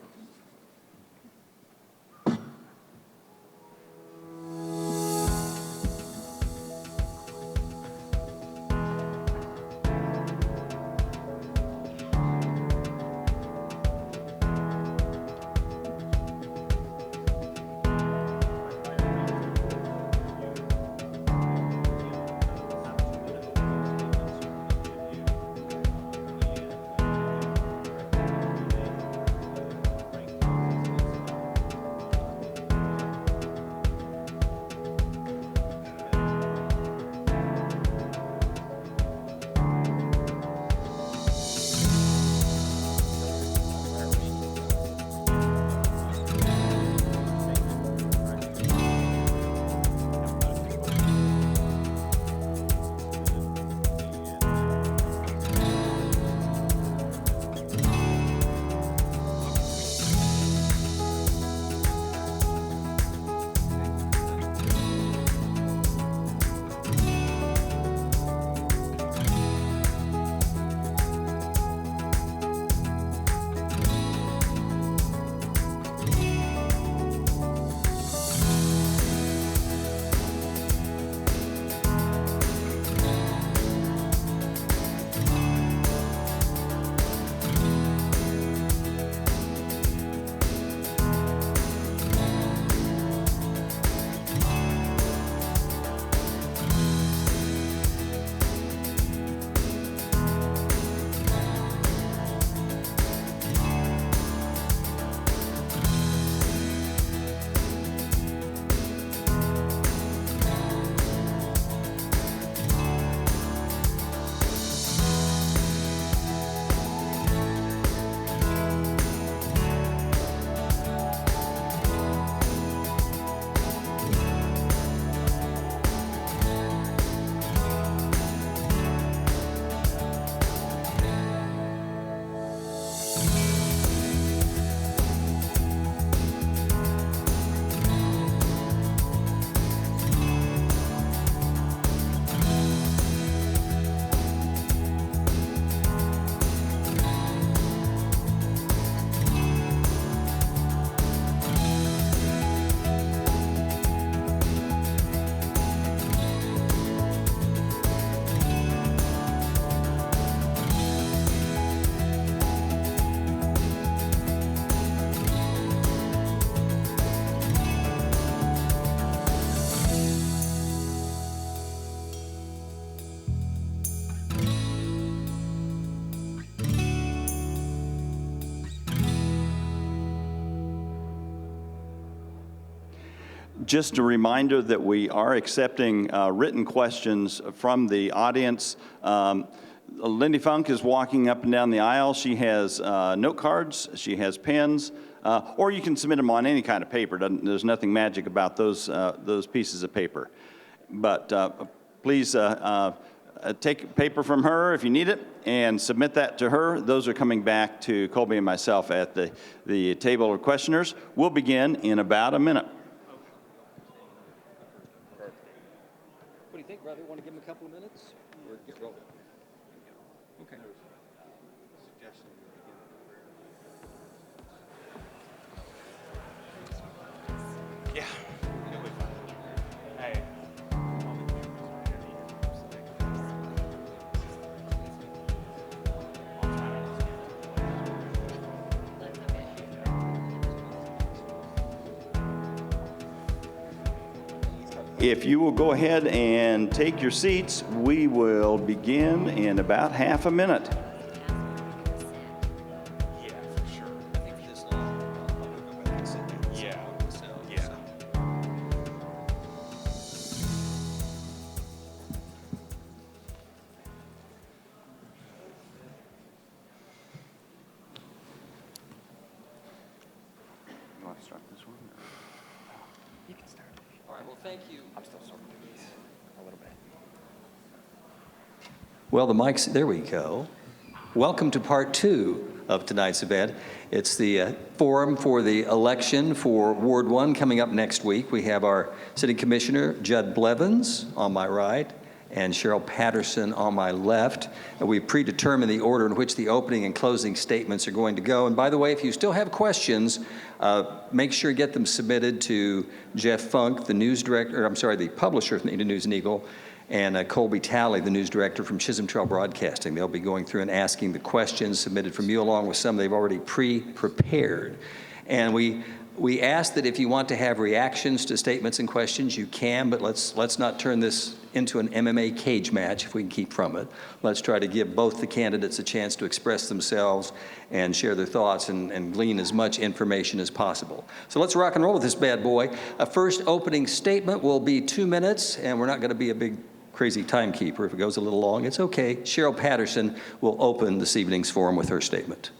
Just a reminder that we are accepting written questions from the audience. Lindy Funk is walking up and down the aisle. She has note cards, she has pens, or you can submit them on any kind of paper. There's nothing magic about those pieces of paper. But please take paper from her if you need it and submit that to her. Those are coming back to Colby and myself at the table of questioners. We'll begin in about a minute. What do you think, brother? Want to give him a couple of minutes? Or get rolling? Okay. Yeah. If you will go ahead and take your seats, we will begin in about half a minute. Yeah, for sure. I think for this long, I'll go back and sit down. Yeah. You want to start this one? You can start. All right, well, thank you. I'm still sorting these a little bit. Well, the mics, there we go. Welcome to part 2 of tonight's event. It's the forum for the election for Ward 1 coming up next week. We have our City Commissioner, Judd Blevins, on my right, and Cheryl Patterson on my left. And we predetermined the order in which the opening and closing statements are going to go. And by the way, if you still have questions, make sure you get them submitted to Jeff Funk, the news director, the publisher of the News and Eagle, and Colby Talley, the news director from Chisholm Trail Broadcasting. They'll be going through and asking the questions submitted from you, along with some they've already pre-prepared. And we ask that if you want to have reactions to statements and questions, you can, but let's not turn this into an MMA cage match if we can keep from it. Let's try to give both the candidates a chance to express themselves and share their thoughts and glean as much information as possible. So let's rock and roll with this bad boy. A first opening statement will be 2 minutes, and we're not going to be a big crazy timekeeper. If it goes a little long, it's okay. Cheryl Patterson will open this evening's forum with her statement.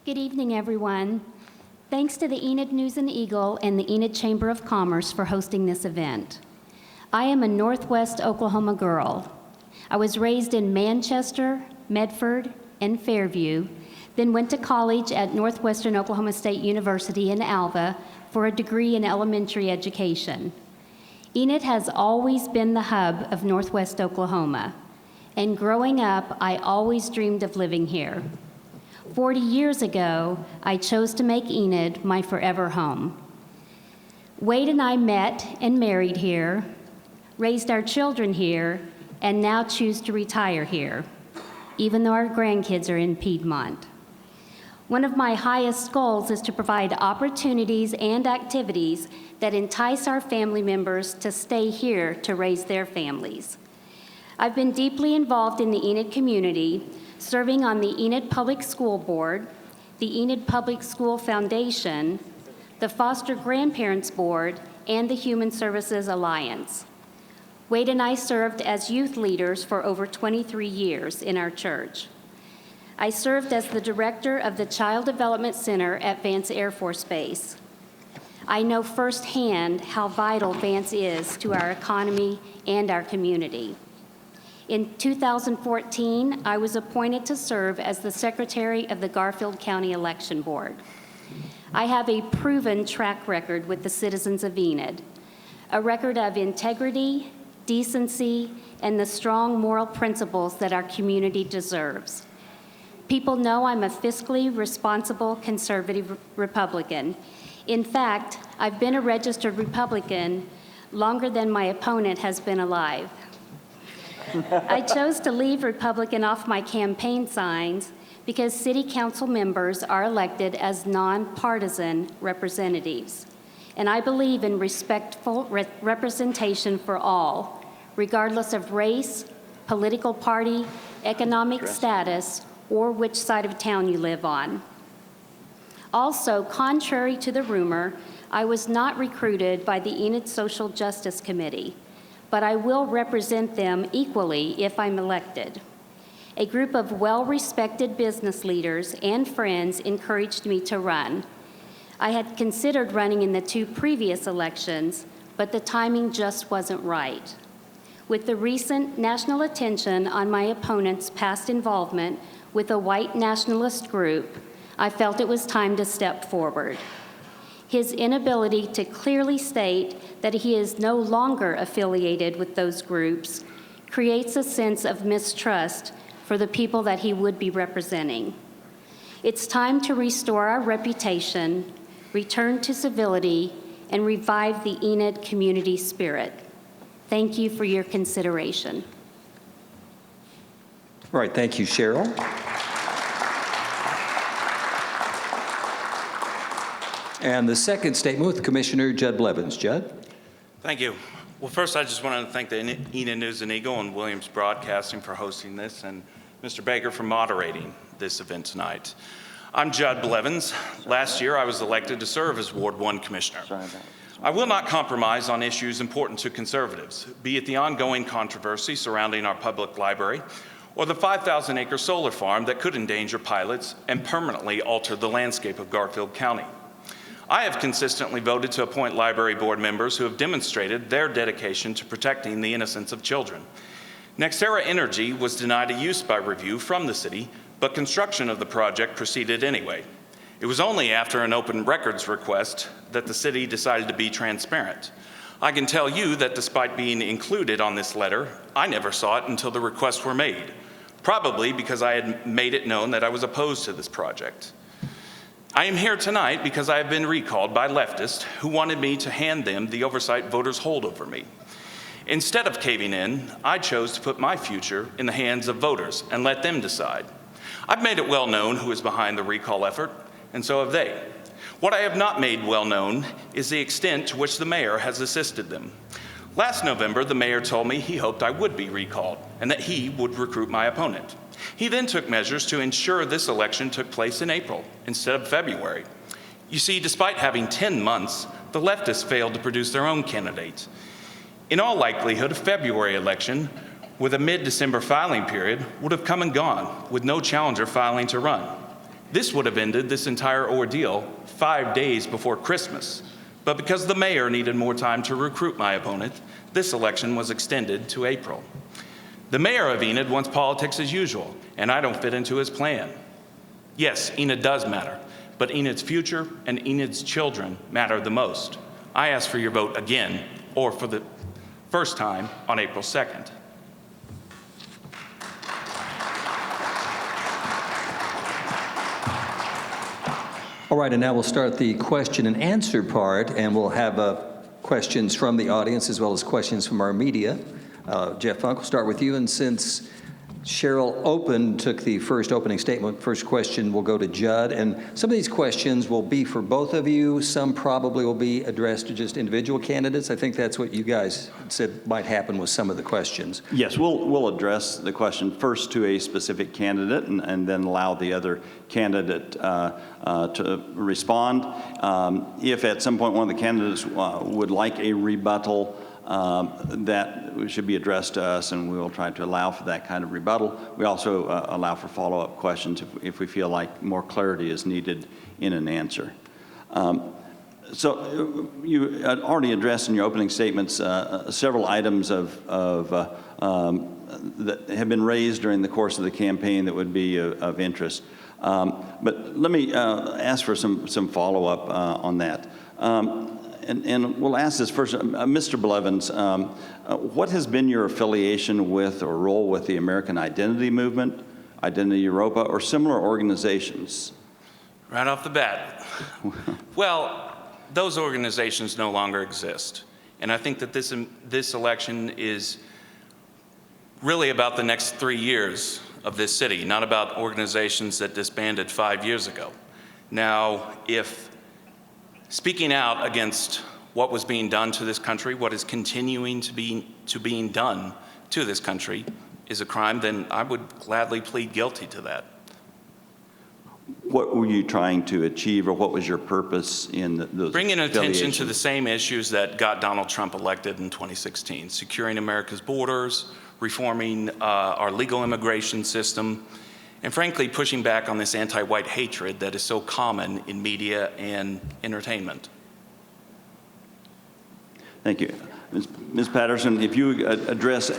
Good evening, everyone. Thanks to the Enid News and Eagle and the Enid Chamber of Commerce for hosting this event. I am a Northwest Oklahoma girl. I was raised in Manchester, Medford, and Fairview, then went to college at Northwestern Oklahoma State University in Alva for a degree in elementary education. Enid has always been the hub of Northwest Oklahoma, and growing up, I always dreamed of living here. 40 years ago, I chose to make Enid my forever home. Wade and I met and married here, raised our children here, and now choose to retire here, even though our grandkids are in Piedmont. One of my highest goals is to provide opportunities and activities that entice our family members to stay here to raise their families. I've been deeply involved in the Enid community, serving on the Enid Public School Board, the Enid Public School Foundation, the Foster Grandparents Board, and the Human Services Alliance. Wade and I served as youth leaders for over 23 years in our church. I served as the director of the Child Development Center at Vance Air Force Base. I know firsthand how vital Vance is to our economy and our community. In 2014, I was appointed to serve as the secretary of the Garfield County Election Board. I have a proven track record with the citizens of Enid, a record of integrity, decency, and the strong moral principles that our community deserves. People know I'm a fiscally responsible conservative Republican. In fact, I've been a registered Republican longer than my opponent has been alive. I chose to leave Republican off my campaign signs because city council members are elected as nonpartisan representatives. And I believe in respectful representation for all, regardless of race, political party, economic status, or which side of town you live on. Also, contrary to the rumor, I was not recruited by the Enid Social Justice Committee, but I will represent them equally if I'm elected. A group of well-respected business leaders and friends encouraged me to run. I had considered running in the 2 previous elections, but the timing just wasn't right. With the recent national attention on my opponent's past involvement with a white nationalist group, I felt it was time to step forward. His inability to clearly state that he is no longer affiliated with those groups creates a sense of mistrust for the people that he would be representing. It's time to restore our reputation, return to civility, and revive the Enid community spirit. Thank you for your consideration. All right, thank you, Cheryl. And the second statement with Commissioner Judd Blevins. Judd? Thank you. Well, first, I just want to thank the Enid News and Eagle and Williams Broadcasting for hosting this, and Mr. Baker for moderating this event tonight. I'm Judd Blevins. Last year, I was elected to serve as Ward 1 Commissioner. I will not compromise on issues important to conservatives, be it the ongoing controversy surrounding our public library or the 5,000-acre solar farm that could endanger pilots and permanently alter the landscape of Garfield County. I have consistently voted to appoint library board members who have demonstrated their dedication to protecting the innocence of children. Nextera Energy was denied a use by review from the city, but construction of the project proceeded anyway. It was only after an open records request that the city decided to be transparent. I can tell you that despite being included on this letter, I never saw it until the requests were made, probably because I had made it known that I was opposed to this project. I am here tonight because I have been recalled by leftists who wanted me to hand them the oversight voters hold over me. Instead of caving in, I chose to put my future in the hands of voters and let them decide. I've made it well known who is behind the recall effort, and so have they. What I have not made well known is the extent to which the mayor has assisted them. Last November, the mayor told me he hoped I would be recalled and that he would recruit my opponent. He then took measures to ensure this election took place in April instead of February. You see, despite having 10 months, the leftists failed to produce their own candidate. In all likelihood, a February election with a mid-December filing period would have come and gone with no challenger filing to run. This would have ended this entire ordeal 5 days before Christmas. But because the mayor needed more time to recruit my opponent, this election was extended to April. The mayor of Enid wants politics as usual, and I don't fit into his plan. Yes, Enid does matter, but Enid's future and Enid's children matter the most. I ask for your vote again, or for the first time on April 2nd. All right, and now we'll start the question and answer part, and we'll have questions from the audience as well as questions from our media. Jeff Funk, we'll start with you, and since Cheryl took the first opening statement, first question will go to Judd, and some of these questions will be for both of you. Some probably will be addressed to just individual candidates. I think that's what you guys said might happen with some of the questions. Yes, we'll address the question first to a specific candidate and then allow the other candidate to respond. If at some point one of the candidates would like a rebuttal, that should be addressed to us, and we will try to allow for that kind of rebuttal. We also allow for follow-up questions if we feel like more clarity is needed in an answer. So you had already addressed in your opening statements several items that have been raised during the course of the campaign that would be of interest. But let me ask for some follow-up on that. And we'll ask this first. Mr. Blevins, what has been your affiliation with or role with the American Identity Movement, Identity Europa, or similar organizations? Right off the bat. Well, those organizations no longer exist. And I think that this election is really about the next 3 years of this city, not about organizations that disbanded 5 years ago. Now, if speaking out against what was being done to this country, what is continuing to being done to this country is a crime, then I would gladly plead guilty to that. what were you trying to achieve, or what was your purpose in those Bringing attention to affiliations? the same issues that got Donald Trump elected in 2016, securing America's borders, reforming our legal immigration system, and frankly, pushing back on this anti-white hatred that is so common in media and entertainment. Thank you. Ms. Patterson, if you address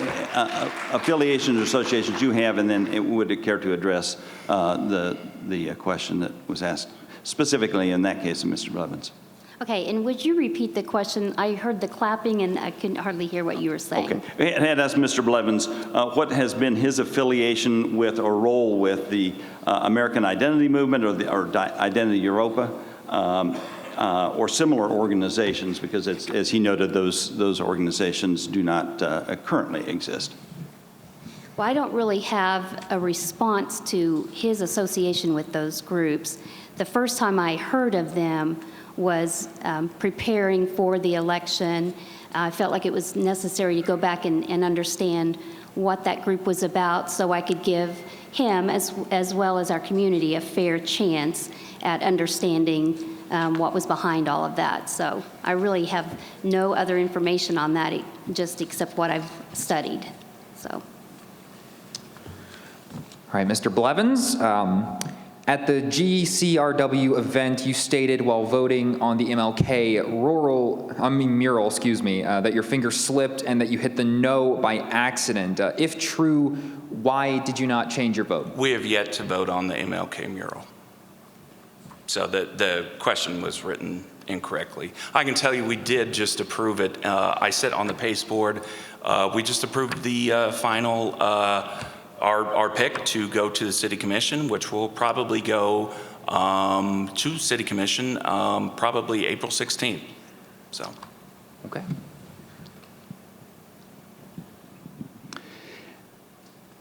affiliations or associations you have, and then would care to address the question that was asked specifically in that case of Mr. Blevins. Okay, and would you repeat the question? I heard the clapping and I couldn't hardly hear what you were saying. Okay. I had asked Mr. Blevins what has been his affiliation with or role with the American Identity Movement or Identity Europa or similar organizations, because as he noted, those organizations do not currently exist. Well, I don't really have a response to his association with those groups. The first time I heard of them was preparing for the election. I felt like it was necessary to go back and understand what that group was about so I could give him, as well as our community, a fair chance at understanding what was behind all of that. So I really have no other information on that, just except what I've studied. So. All right, Mr. Blevins, at the GCRW event, you stated while voting on the MLK mural, that your finger slipped and that you hit the no by accident. If true, why did you not change your vote? We have yet to vote on the MLK mural. So the question was written incorrectly. I can tell you we did just approve it. I sit on the PACE board. We just approved the final our pick to go to the City Commission, which will probably go to City Commission probably April 16th. So. Okay.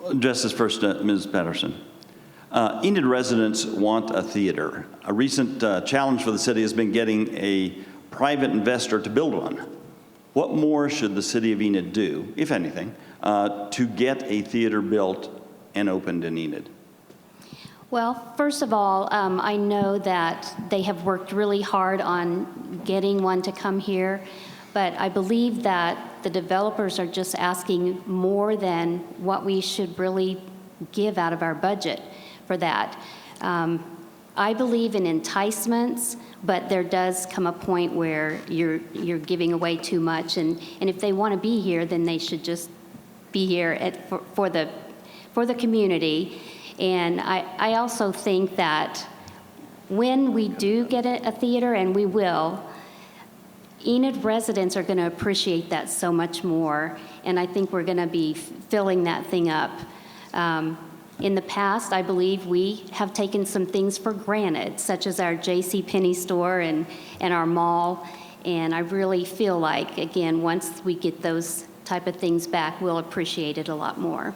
Address this first, Ms. Patterson. Enid residents want a theater. A recent challenge for the city has been getting a private investor to build one. What more should the city of Enid do, if anything, to get a theater built and opened in Enid? Well, first of all, I know that they have worked really hard on getting one to come here, but I believe that the developers are just asking more than what we should really give out of our budget for that. I believe in enticements, but there does come a point where you're giving away too much, and if they want to be here, then they should just be here for the community. And I also think that when we do get a theater, and we will, Enid residents are going to appreciate that so much more, and I think we're going to be filling that thing up. In the past, I believe we have taken some things for granted, such as our JCPenney store and our mall, and I really feel like, again, once we get those type of things back, we'll appreciate it a lot more.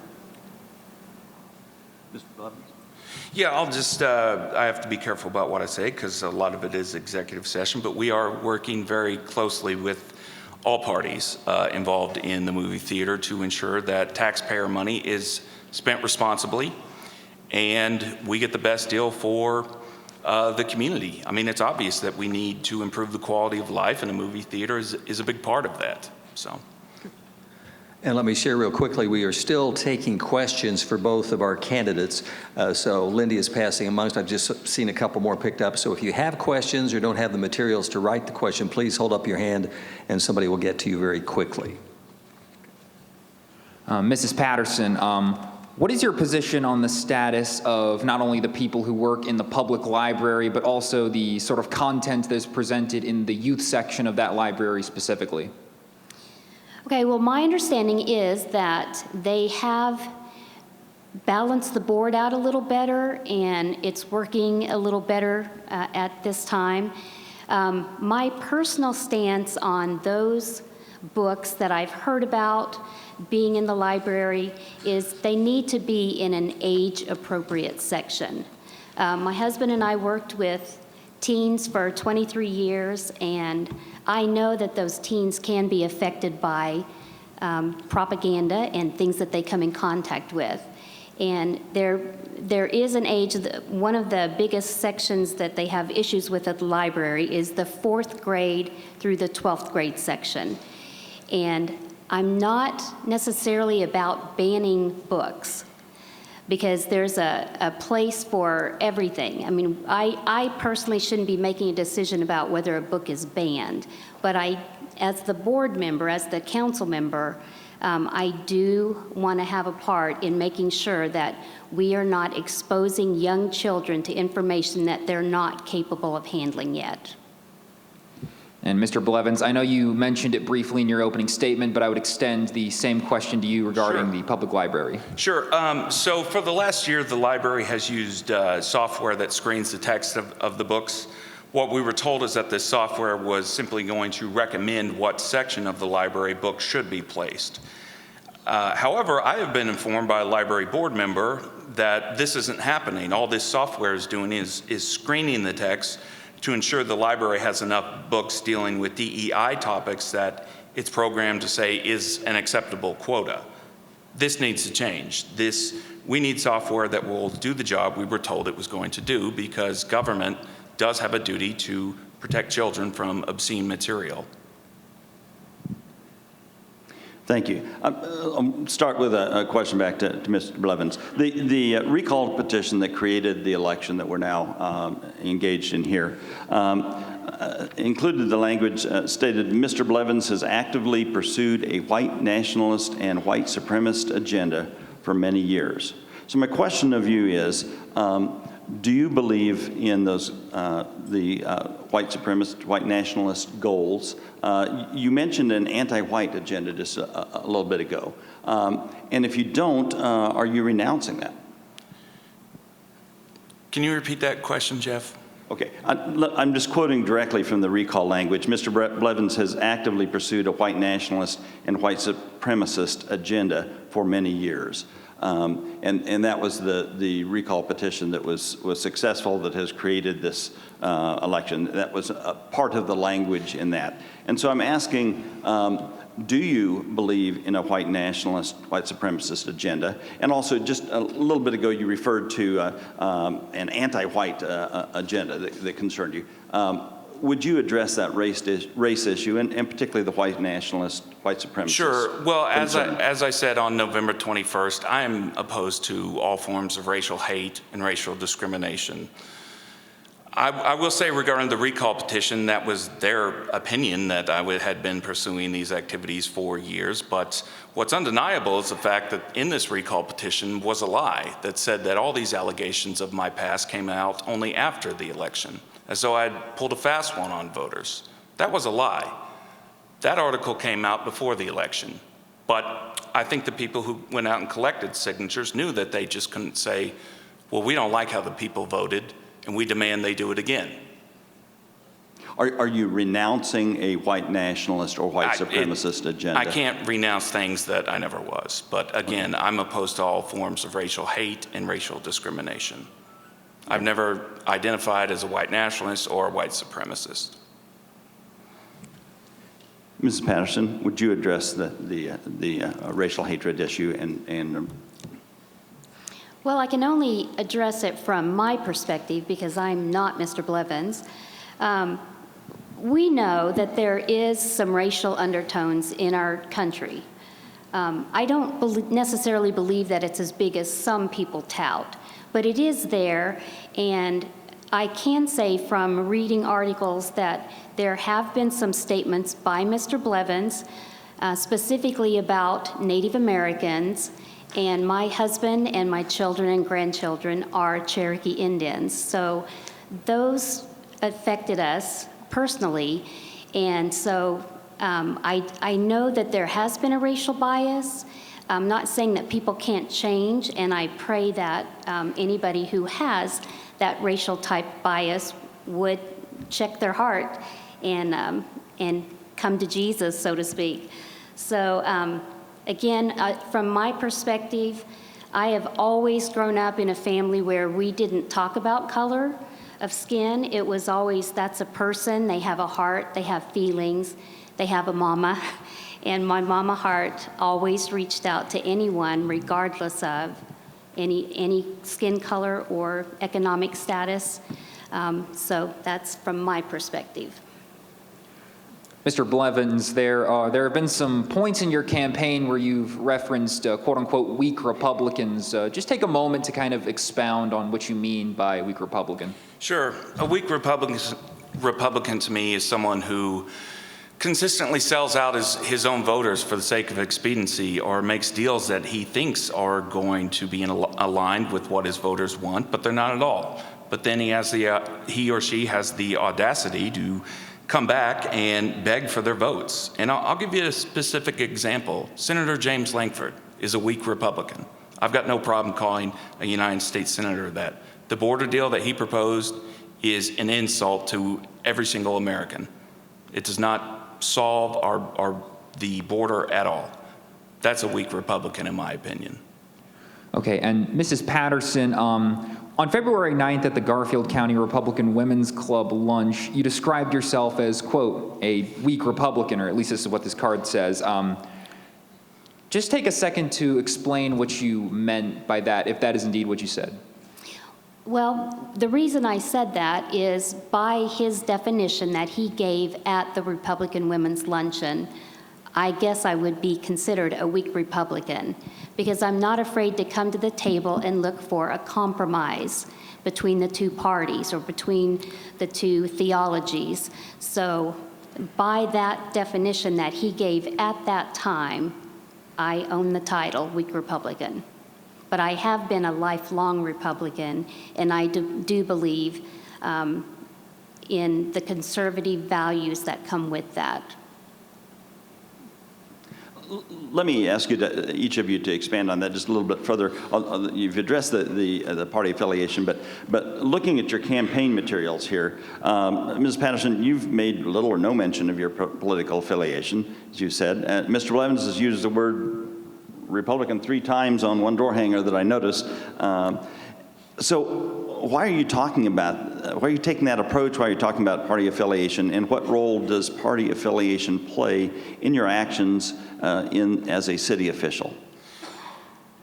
Mr. Blevins? Yeah, I'll just, I have to be careful about what I say because a lot of it is executive session, but we are working very closely with all parties involved in the movie theater to ensure that taxpayer money is spent responsibly and we get the best deal for the community. I mean, it's obvious that we need to improve the quality of life, and a movie theater is a big part of that, so. And let me share real quickly, we are still taking questions for both of our candidates. So Lindy is passing amongst. I've just seen a couple more picked up. So if you have questions or don't have the materials to write the question, please hold up your hand and somebody will get to you very quickly. Mrs. Patterson, what is your position on the status of not only the people who work in the public library, but also the sort of content that is presented in the youth section of that library specifically? Okay, well, my understanding is that they have balanced the board out a little better, and it's working a little better at this time. My personal stance on those books that I've heard about being in the library is they need to be in an age-appropriate section. My husband and I worked with teens for 23 years, and I know that those teens can be affected by propaganda and things that they come in contact with. And there is an age, one of the biggest sections that they have issues with at the library is the 4th grade through the 12th grade section. And I'm not necessarily about banning books, because there's a place for everything. I mean, I personally shouldn't be making a decision about whether a book is banned, but as the board member, as the council member, I do want to have a part in making sure that we are not exposing young children to information that they're not capable of handling yet. And Mr. Blevins, I know you mentioned it briefly in your opening statement, but I would extend the same question to you regarding the public library. Sure. So for the last year, the library has used software that screens the text of the books. What we were told is that this software was simply going to recommend what section of the library book should be placed. However, I have been informed by a library board member that this isn't happening. All this software is doing is screening the text to ensure the library has enough books dealing with DEI topics that it's programmed to say is an acceptable quota. This needs to change. We need software that will do the job we were told it was going to do, because government does have a duty to protect children from obscene material. Thank you. I'll start with a question back to Mr. Blevins. The recall petition that created the election that we're now engaged in here included the language stated, Mr. Blevins has actively pursued a white nationalist and white supremacist agenda for many years. So my question of you is, do you believe in those white supremacist, white nationalist goals? You mentioned an anti-white agenda just a little bit ago. And if you don't, are you renouncing that? Can you repeat that question, Jeff? Okay, I'm just quoting directly from the recall language. Mr. Blevins has actively pursued a white nationalist and white supremacist agenda for many years. And that was the recall petition that was successful, that has created this election. That was a part of the language in that. And so I'm asking, do you believe in a white nationalist, white supremacist agenda? And also, just a little bit ago, you referred to an anti-white agenda that concerned you. Would you address that race issue, and particularly the white nationalist, white supremacist? Sure. Well, concern? as I said on November 21st, I am opposed to all forms of racial hate and racial discrimination. I will say regarding the recall petition, that was their opinion that I had been pursuing these activities for years. But what's undeniable is the fact that in this recall petition was a lie that said that all these allegations of my past came out only after the election, as though I'd pulled a fast one on voters. That was a lie. That article came out before the election. But I think the people who went out and collected signatures knew that they just couldn't say, well, we don't like how the people voted, and we demand they do it again. Are you renouncing a white nationalist or white supremacist agenda? I can't renounce things that I never was. But again, I'm opposed to all forms of racial hate and racial discrimination. I've never identified as a white nationalist or a white supremacist. Mrs. Patterson, would you address the racial hatred issue and Well, I can only address it from my perspective because I'm not Mr. Blevins. We know that there is some racial undertones in our country. I don't necessarily believe that it's as big as some people tout, but it is there, and I can say from reading articles that there have been some statements by Mr. Blevins, specifically about Native Americans, and my husband and my children and grandchildren are Cherokee Indians. So those affected us personally, and so I know that there has been a racial bias. I'm not saying that people can't change, and I pray that anybody who has that racial type bias would check their heart and come to Jesus, so to speak. So again, from my perspective, I have always grown up in a family where we didn't talk about color of skin. It was always, that's a person, they have a heart, they have feelings, they have a mama. And my mama heart always reached out to anyone regardless of any skin color or economic status. So that's from my perspective. Mr. Blevins, there have been some points in your campaign where you've referenced quote-unquote weak Republicans. Just take a moment to kind of expound on what you mean by weak Republican. Sure. A weak Republican to me is someone who consistently sells out his own voters for the sake of expediency, or makes deals that he thinks are going to be aligned with what his voters want, but they're not at all. But then he or she has the audacity to come back and beg for their votes. And I'll give you a specific example. Senator James Lankford is a weak Republican. I've got no problem calling a United States Senator that. The border deal that he proposed is an insult to every single American. It does not solve the border at all. That's a weak Republican, in my opinion. Okay, and Mrs. Patterson, on February 9th at the Garfield County Republican Women's Club lunch, you described yourself as, quote, a weak Republican, or at least this is what this card says. Just take a second to explain what you meant by that, if that is indeed what you said. Well, the reason I said that is by his definition that he gave at the Republican Women's Luncheon, I guess I would be considered a weak Republican, because I'm not afraid to come to the table and look for a compromise between the two parties or between the two theologies. So by that definition that he gave at that time, I own the title weak Republican. But I have been a lifelong Republican, and I do believe in the conservative values that come with that. Let me ask you each of you to expand on that just a little bit further. You've addressed the party affiliation, but looking at your campaign materials here, Ms. Patterson, you've made little or no mention of your political affiliation, as you said. Mr. Blevins has used the word Republican 3 times on one door hanger that I noticed. So why are you taking that approach? Why are you talking about party affiliation? And what role does party affiliation play in your actions as a city official?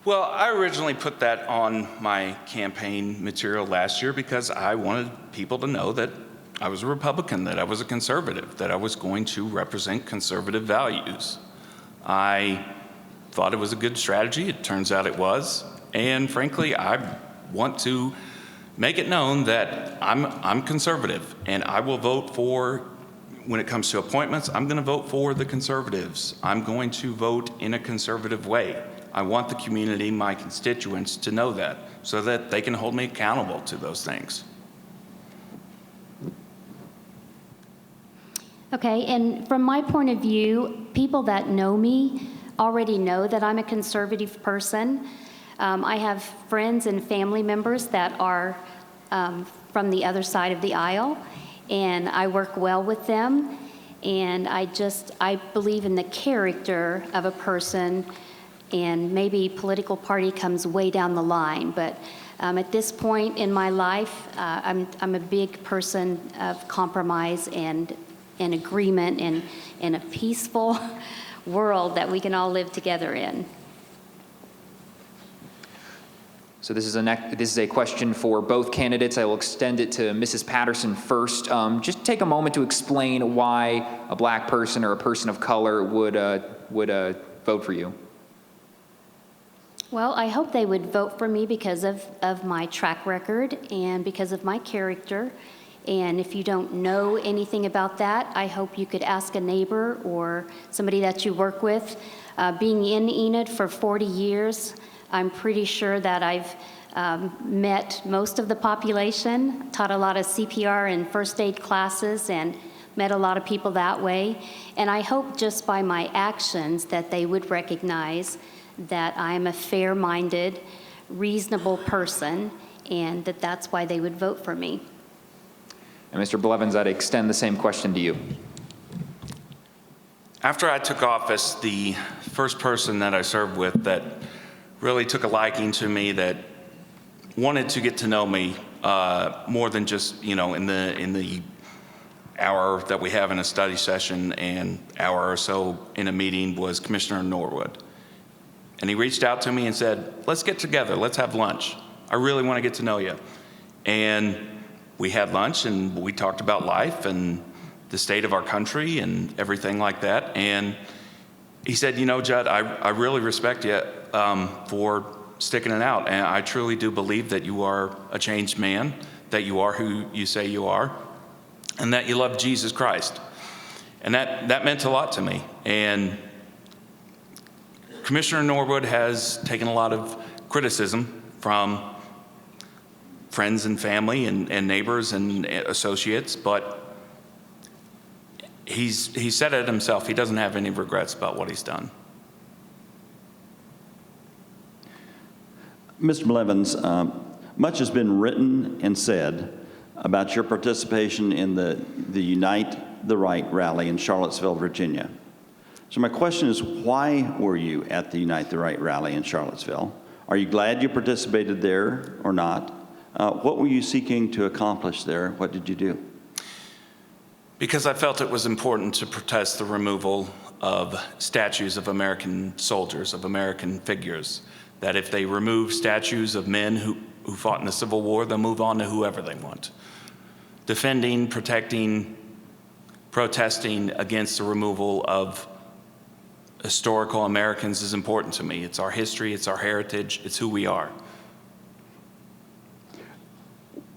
Well, I originally put that on my campaign material last year because I wanted people to know that I was a Republican, that I was a conservative, that I was going to represent conservative values. I thought it was a good strategy. It turns out it was. And frankly, I want to make it known that I'm conservative, and I will vote for, when it comes to appointments, I'm going to vote for the conservatives. I'm going to vote in a conservative way. I want the community, my constituents, to know that so that they can hold me accountable to those things. Okay, and from my point of view, people that know me already know that I'm a conservative person. I have friends and family members that are from the other side of the aisle, and I work well with them. And I believe in the character of a person, and maybe political party comes way down the line. But at this point in my life, I'm a big person of compromise and agreement and a peaceful world that we can all live together in. So this is a question for both candidates. I will extend it to Mrs. Patterson first. Just take a moment to explain why a black person or a person of color would vote for you. Well, I hope they would vote for me because of my track record and because of my character. And if you don't know anything about that, I hope you could ask a neighbor or somebody that you work with. Being in Enid for 40 years, I'm pretty sure that I've met most of the population, taught a lot of CPR and first aid classes, and met a lot of people that way. And I hope just by my actions that they would recognize that I'm a fair-minded, reasonable person, and that's why they would vote for me. And Mr. Blevins, I'd extend the same question to you. After I took office, the first person that I served with that really took a liking to me, that wanted to get to know me more than just, in the hour that we have in a study session and hour or so in a meeting, was Commissioner Norwood. And he reached out to me and said, let's get together, let's have lunch. I really want to get to know you. And we had lunch and we talked about life and the state of our country and everything like that. And he said, you know, Judd, I really respect you for sticking it out. And I truly do believe that you are a changed man, that you are who you say you are, and that you love Jesus Christ. And that meant a lot to me. And Commissioner Norwood has taken a lot of criticism from friends and family and neighbors and associates, but he said it himself. He doesn't have any regrets about what he's done. Mr. Blevins, much has been written and said about your participation in the Unite the Right rally in Charlottesville, Virginia. So my question is, why were you at the Unite the Right rally in Charlottesville? Are you glad you participated there or not? What were you seeking to accomplish there? What did you do? Because I felt it was important to protest the removal of statues of American soldiers, of American figures, that if they remove statues of men who fought in the Civil War, they'll move on to whoever they want. Defending, protecting, protesting against the removal of historical Americans is important to me. It's our history, it's our heritage, it's who we are.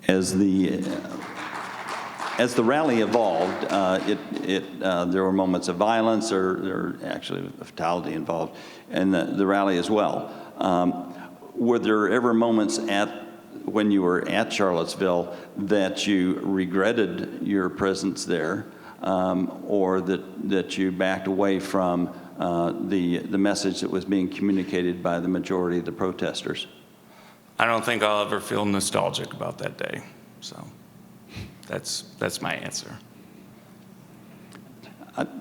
As the rally evolved, there were moments of violence, or actually a fatality involved in the rally as well. Were there ever moments when you were at Charlottesville that you regretted your presence there, or that you backed away from the message that was being communicated by the majority of the protesters? I don't think I'll ever feel nostalgic about that day. So that's my answer.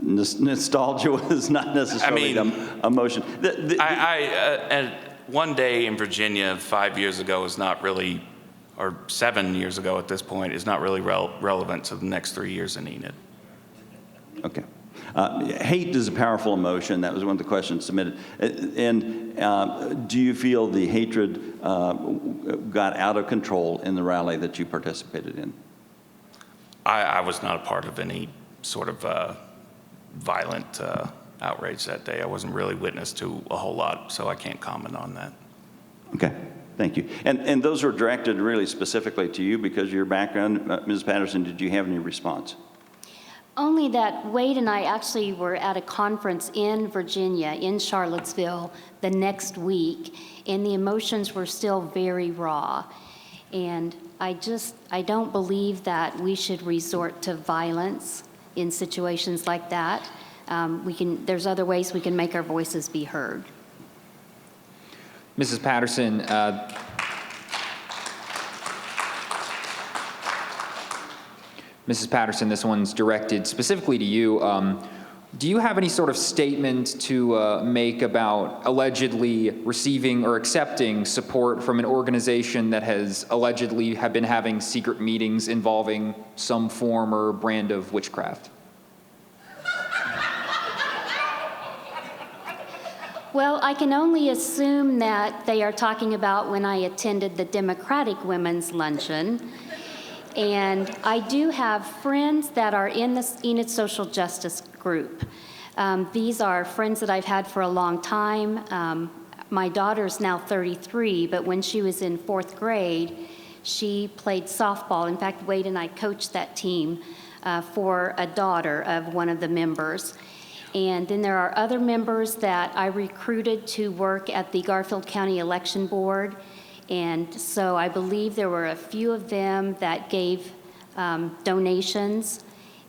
Nostalgia was not necessarily emotion. And one day in Virginia 5 years ago is not really, or 7 years ago at this point, is not really relevant to the next 3 years in Enid. Okay. Hate is a powerful emotion. That was one of the questions submitted. And do you feel the hatred got out of control in the rally that you participated in? I was not a part of any sort of violent outrage that day. I wasn't really witness to a whole lot, so I can't comment on that. Okay. Thank you. And those were directed really specifically to you because of your background. Ms. Patterson, did you have any response? Only that Wade and I actually were at a conference in Virginia, in Charlottesville, the next week, and the emotions were still very raw. And I don't believe that we should resort to violence in situations like that. There's other ways we can make our voices be heard. Mrs. Patterson, Mrs. Patterson, this one's directed specifically to you. Do you have any sort of statement to make about allegedly receiving or accepting support from an organization that has allegedly have been having secret meetings involving some form or brand of witchcraft? Well, I can only assume that they are talking about when I attended the Democratic Women's Luncheon. And I do have friends that are in the Enid Social Justice group. These are friends that I've had for a long time. My daughter's now 33, but when she was in 4th grade, she played softball. In fact, Wade and I coached that team for a daughter of one of the members. And then there are other members that I recruited to work at the Garfield County Election Board. And so I believe there were a few of them that gave donations,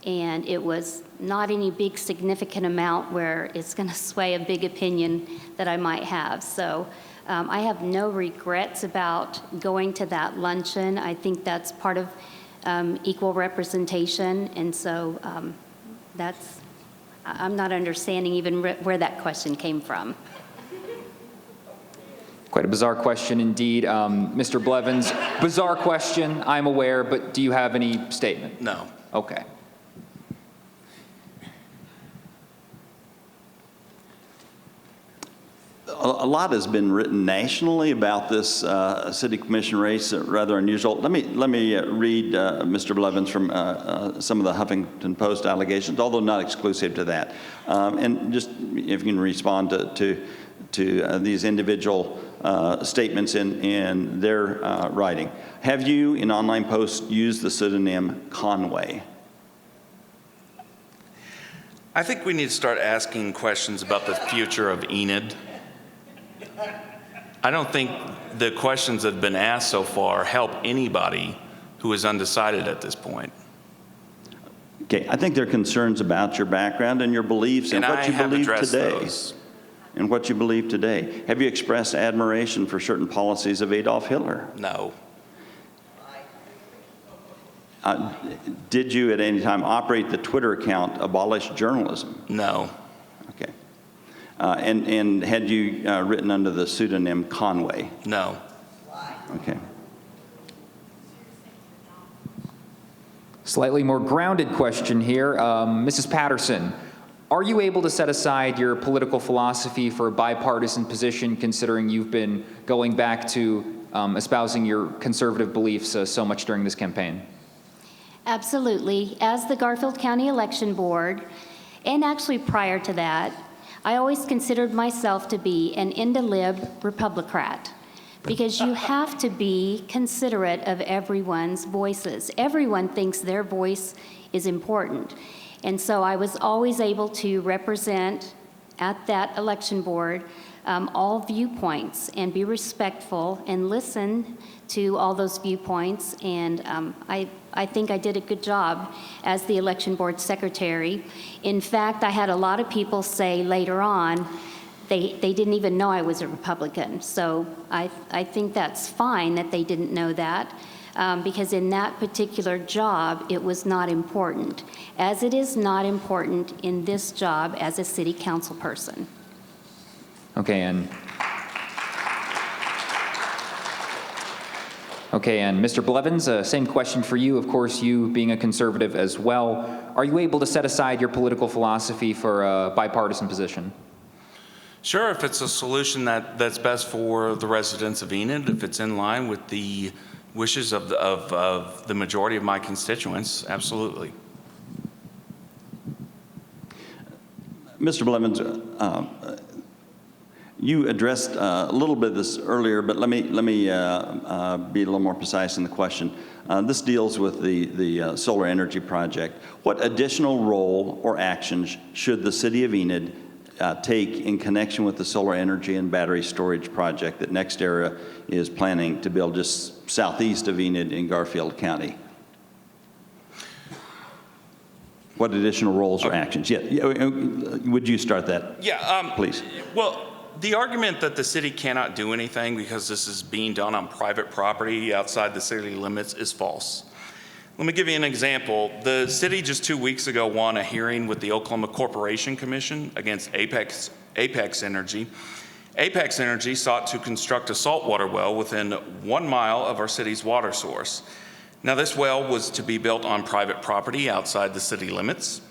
and it was not any big significant amount where it's going to sway a big opinion that I might have. So I have no regrets about going to that luncheon. I think that's part of equal representation, and so I'm not understanding even where that question came from. Quite a bizarre question indeed. Mr. Blevins, bizarre question, I'm aware, but do you have any statement? No. Okay. A lot has been written nationally about this city commission race, rather unusual. Let me read Mr. Blevins from some of the Huffington Post allegations, although not exclusive to that. And just if you can respond to these individual statements in their writing. Have you, in online posts, used the pseudonym Conway? I think we need to start asking questions about the future of Enid. I don't think the questions that have been asked so far help anybody who is undecided at this point. Okay, I think there are concerns about your background and your beliefs and what you believe today. Those. And what you believe today. Have you expressed admiration for certain policies of Adolf Hitler? No. Did you at any time operate the Twitter account Abolish Journalism? No. Okay. And had you written under the pseudonym Conway? No. Okay. Slightly more grounded question here. Mrs. Patterson, are you able to set aside your political philosophy for a bipartisan position, considering you've been going back to espousing your conservative beliefs so much during this campaign? Absolutely. As the Garfield County Election Board, and actually prior to that, I always considered myself to be an indolib Republican, because you have to be considerate of everyone's voices. Everyone thinks their voice is important. And so I was always able to represent at that election board all viewpoints and be respectful and listen to all those viewpoints. And I think I did a good job as the election board secretary. In fact, I had a lot of people say later on they didn't even know I was a Republican. So I think that's fine that they didn't know that. Because in that particular job, it was not important, as it is not important in this job as a city council person. Okay, and Mr. Blevins, same question for you. Of course, you being a conservative as well, are you able to set aside your political philosophy for a bipartisan position? Sure, if it's a solution that's best for the residents of Enid, if it's in line with the wishes of the majority of my constituents, absolutely. Mr. Blevins, you addressed a little bit of this earlier, but let me be a little more precise in the question. This deals with the solar energy project. What additional role or actions should the city of Enid take in connection with the solar energy and battery storage project that NextEra is planning to build just southeast of Enid in Garfield County? What additional roles or actions? Yeah, would you start that? Yeah, please. Well, the argument that the city cannot do anything because this is being done on private property outside the city limits is false. Let me give you an example. The city just 2 weeks ago won a hearing with the Oklahoma Corporation Commission against Apex Energy. Apex Energy sought to construct a saltwater well within 1 mile of our city's water source. Now, this well was to be built on private property outside the city limits.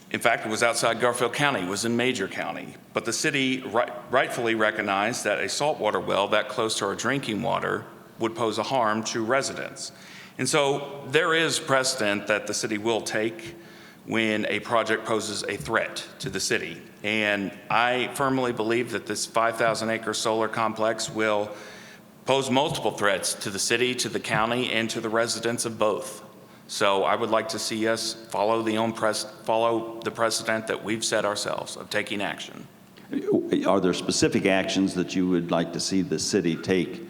In fact, it was outside Garfield County, it was in Major County. But the city rightfully recognized that a saltwater well that close to our drinking water would pose a harm to residents. And so there is precedent that the city will take when a project poses a threat to the city. And I firmly believe that this 5,000-acre solar complex will pose multiple threats to the city, to the county, and to the residents of both. So I would like to see us follow the precedent that we've set ourselves of taking action. Are there specific actions that you would like to see the city take?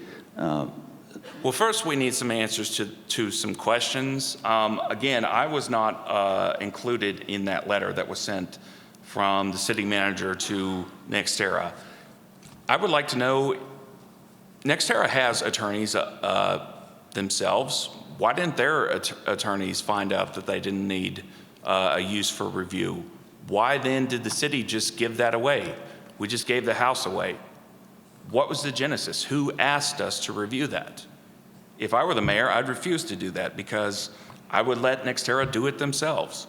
Well, first we need some answers to some questions. Again, I was not included in that letter that was sent from the city manager to NextEra. I would like to know, NextEra has attorneys themselves. Why didn't their attorneys find out that they didn't need a use for review? Why then did the city just give that away? We just gave the house away. What was the genesis? Who asked us to review that? If I were the mayor, I'd refuse to do that because I would let NextEra do it themselves.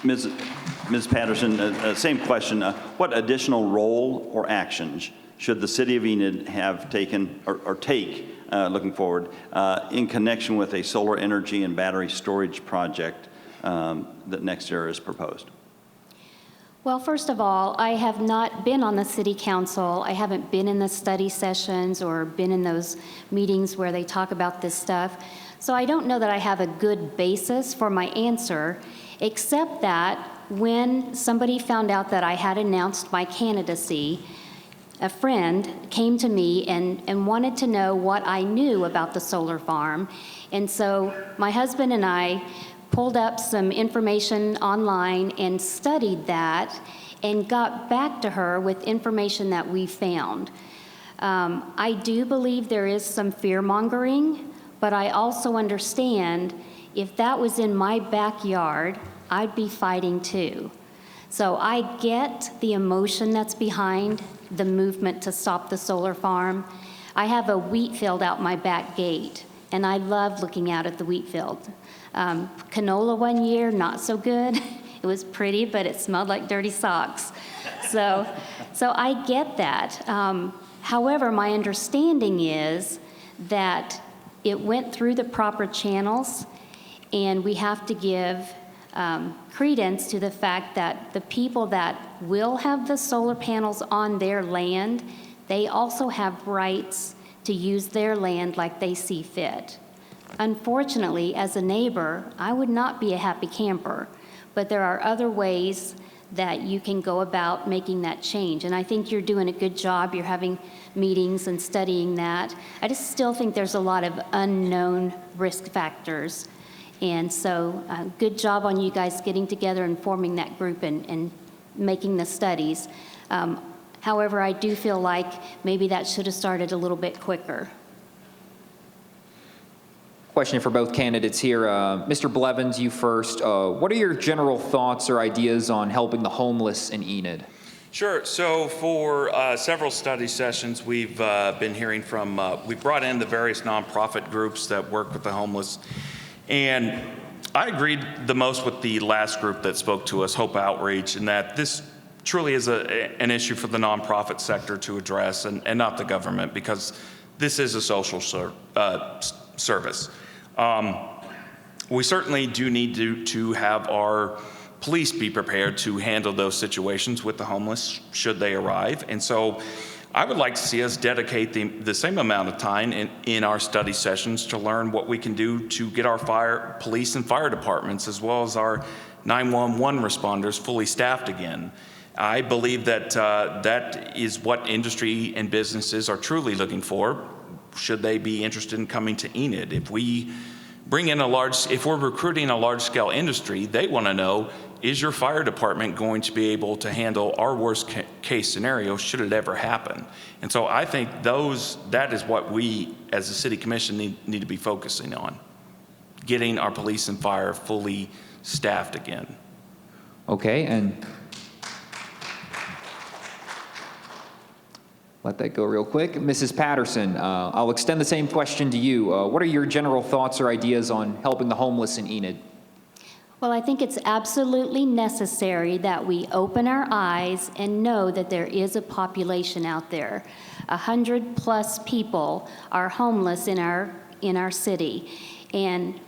Ms. Ms. Patterson, same question. What additional role or actions should the city of Enid have taken or take looking forward in connection with a solar energy and battery storage project that next year is proposed? Well, first of all, I have not been on the city council. I haven't been in the study sessions or been in those meetings where they talk about this stuff. So I don't know that I have a good basis for my answer, except that when somebody found out that I had announced my candidacy, a friend came to me and wanted to know what I knew about the solar farm. And so my husband and I pulled up some information online and studied that and got back to her with information that we found. I do believe there is some fear-mongering, but I also understand if that was in my backyard, I'd be fighting too. So I get the emotion that's behind the movement to stop the solar farm. I have a wheat field out my back gate, and I love looking out at the wheat field. Canola one year, not so good. It was pretty, but it smelled like dirty socks. So I get that. However, my understanding is that it went through the proper channels, and we have to give credence to the fact that the people that will have the solar panels on their land, they also have rights to use their land like they see fit. Unfortunately, as a neighbor, I would not be a happy camper, but there are other ways that you can go about making that change. And I think you're doing a good job. You're having meetings and studying that. I just still think there's a lot of unknown risk factors. And so good job on you guys getting together and forming that group and making the studies. However, I do feel like maybe that should have started a little bit quicker. Question for both candidates here. Mr. Blevins, you first. What are your general thoughts or ideas on helping the homeless in Enid? Sure. So for several study sessions, we've been hearing from, we've brought in the various nonprofit groups that work with the homeless. And I agreed the most with the last group that spoke to us, Hope Outreach, and that this truly is an issue for the nonprofit sector to address and not the government, because this is a social service. We certainly do need to have our police be prepared to handle those situations with the homeless should they arrive. And so I would like to see us dedicate the same amount of time in our study sessions to learn what we can do to get our police and fire departments, as well as our 911 responders, fully staffed again. I believe that that is what industry and businesses are truly looking for, should they be interested in coming to Enid. If we bring in if we're recruiting a large-scale industry, they want to know, is your fire department going to be able to handle our worst case scenario should it ever happen? And so I think that is what we as a city commission need to be focusing on, getting our police and fire fully staffed again. Okay, and let that go real quick. Mrs. Patterson, I'll extend the same question to you. What are your general thoughts or ideas on helping the homeless in Enid? Well, I think it's absolutely necessary that we open our eyes and know that there is a population out there. 100+ people are homeless in our city. And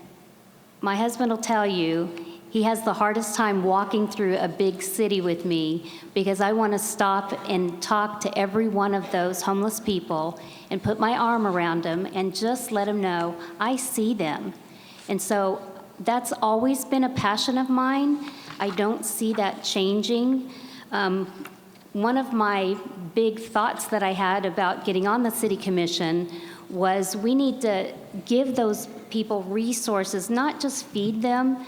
my husband will tell you, he has the hardest time walking through a big city with me because I want to stop and talk to every one of those homeless people and put my arm around them and just let them know I see them. And so that's always been a passion of mine. I don't see that changing. One of my big thoughts that I had about getting on the city commission was we need to give those people resources, not just feed them,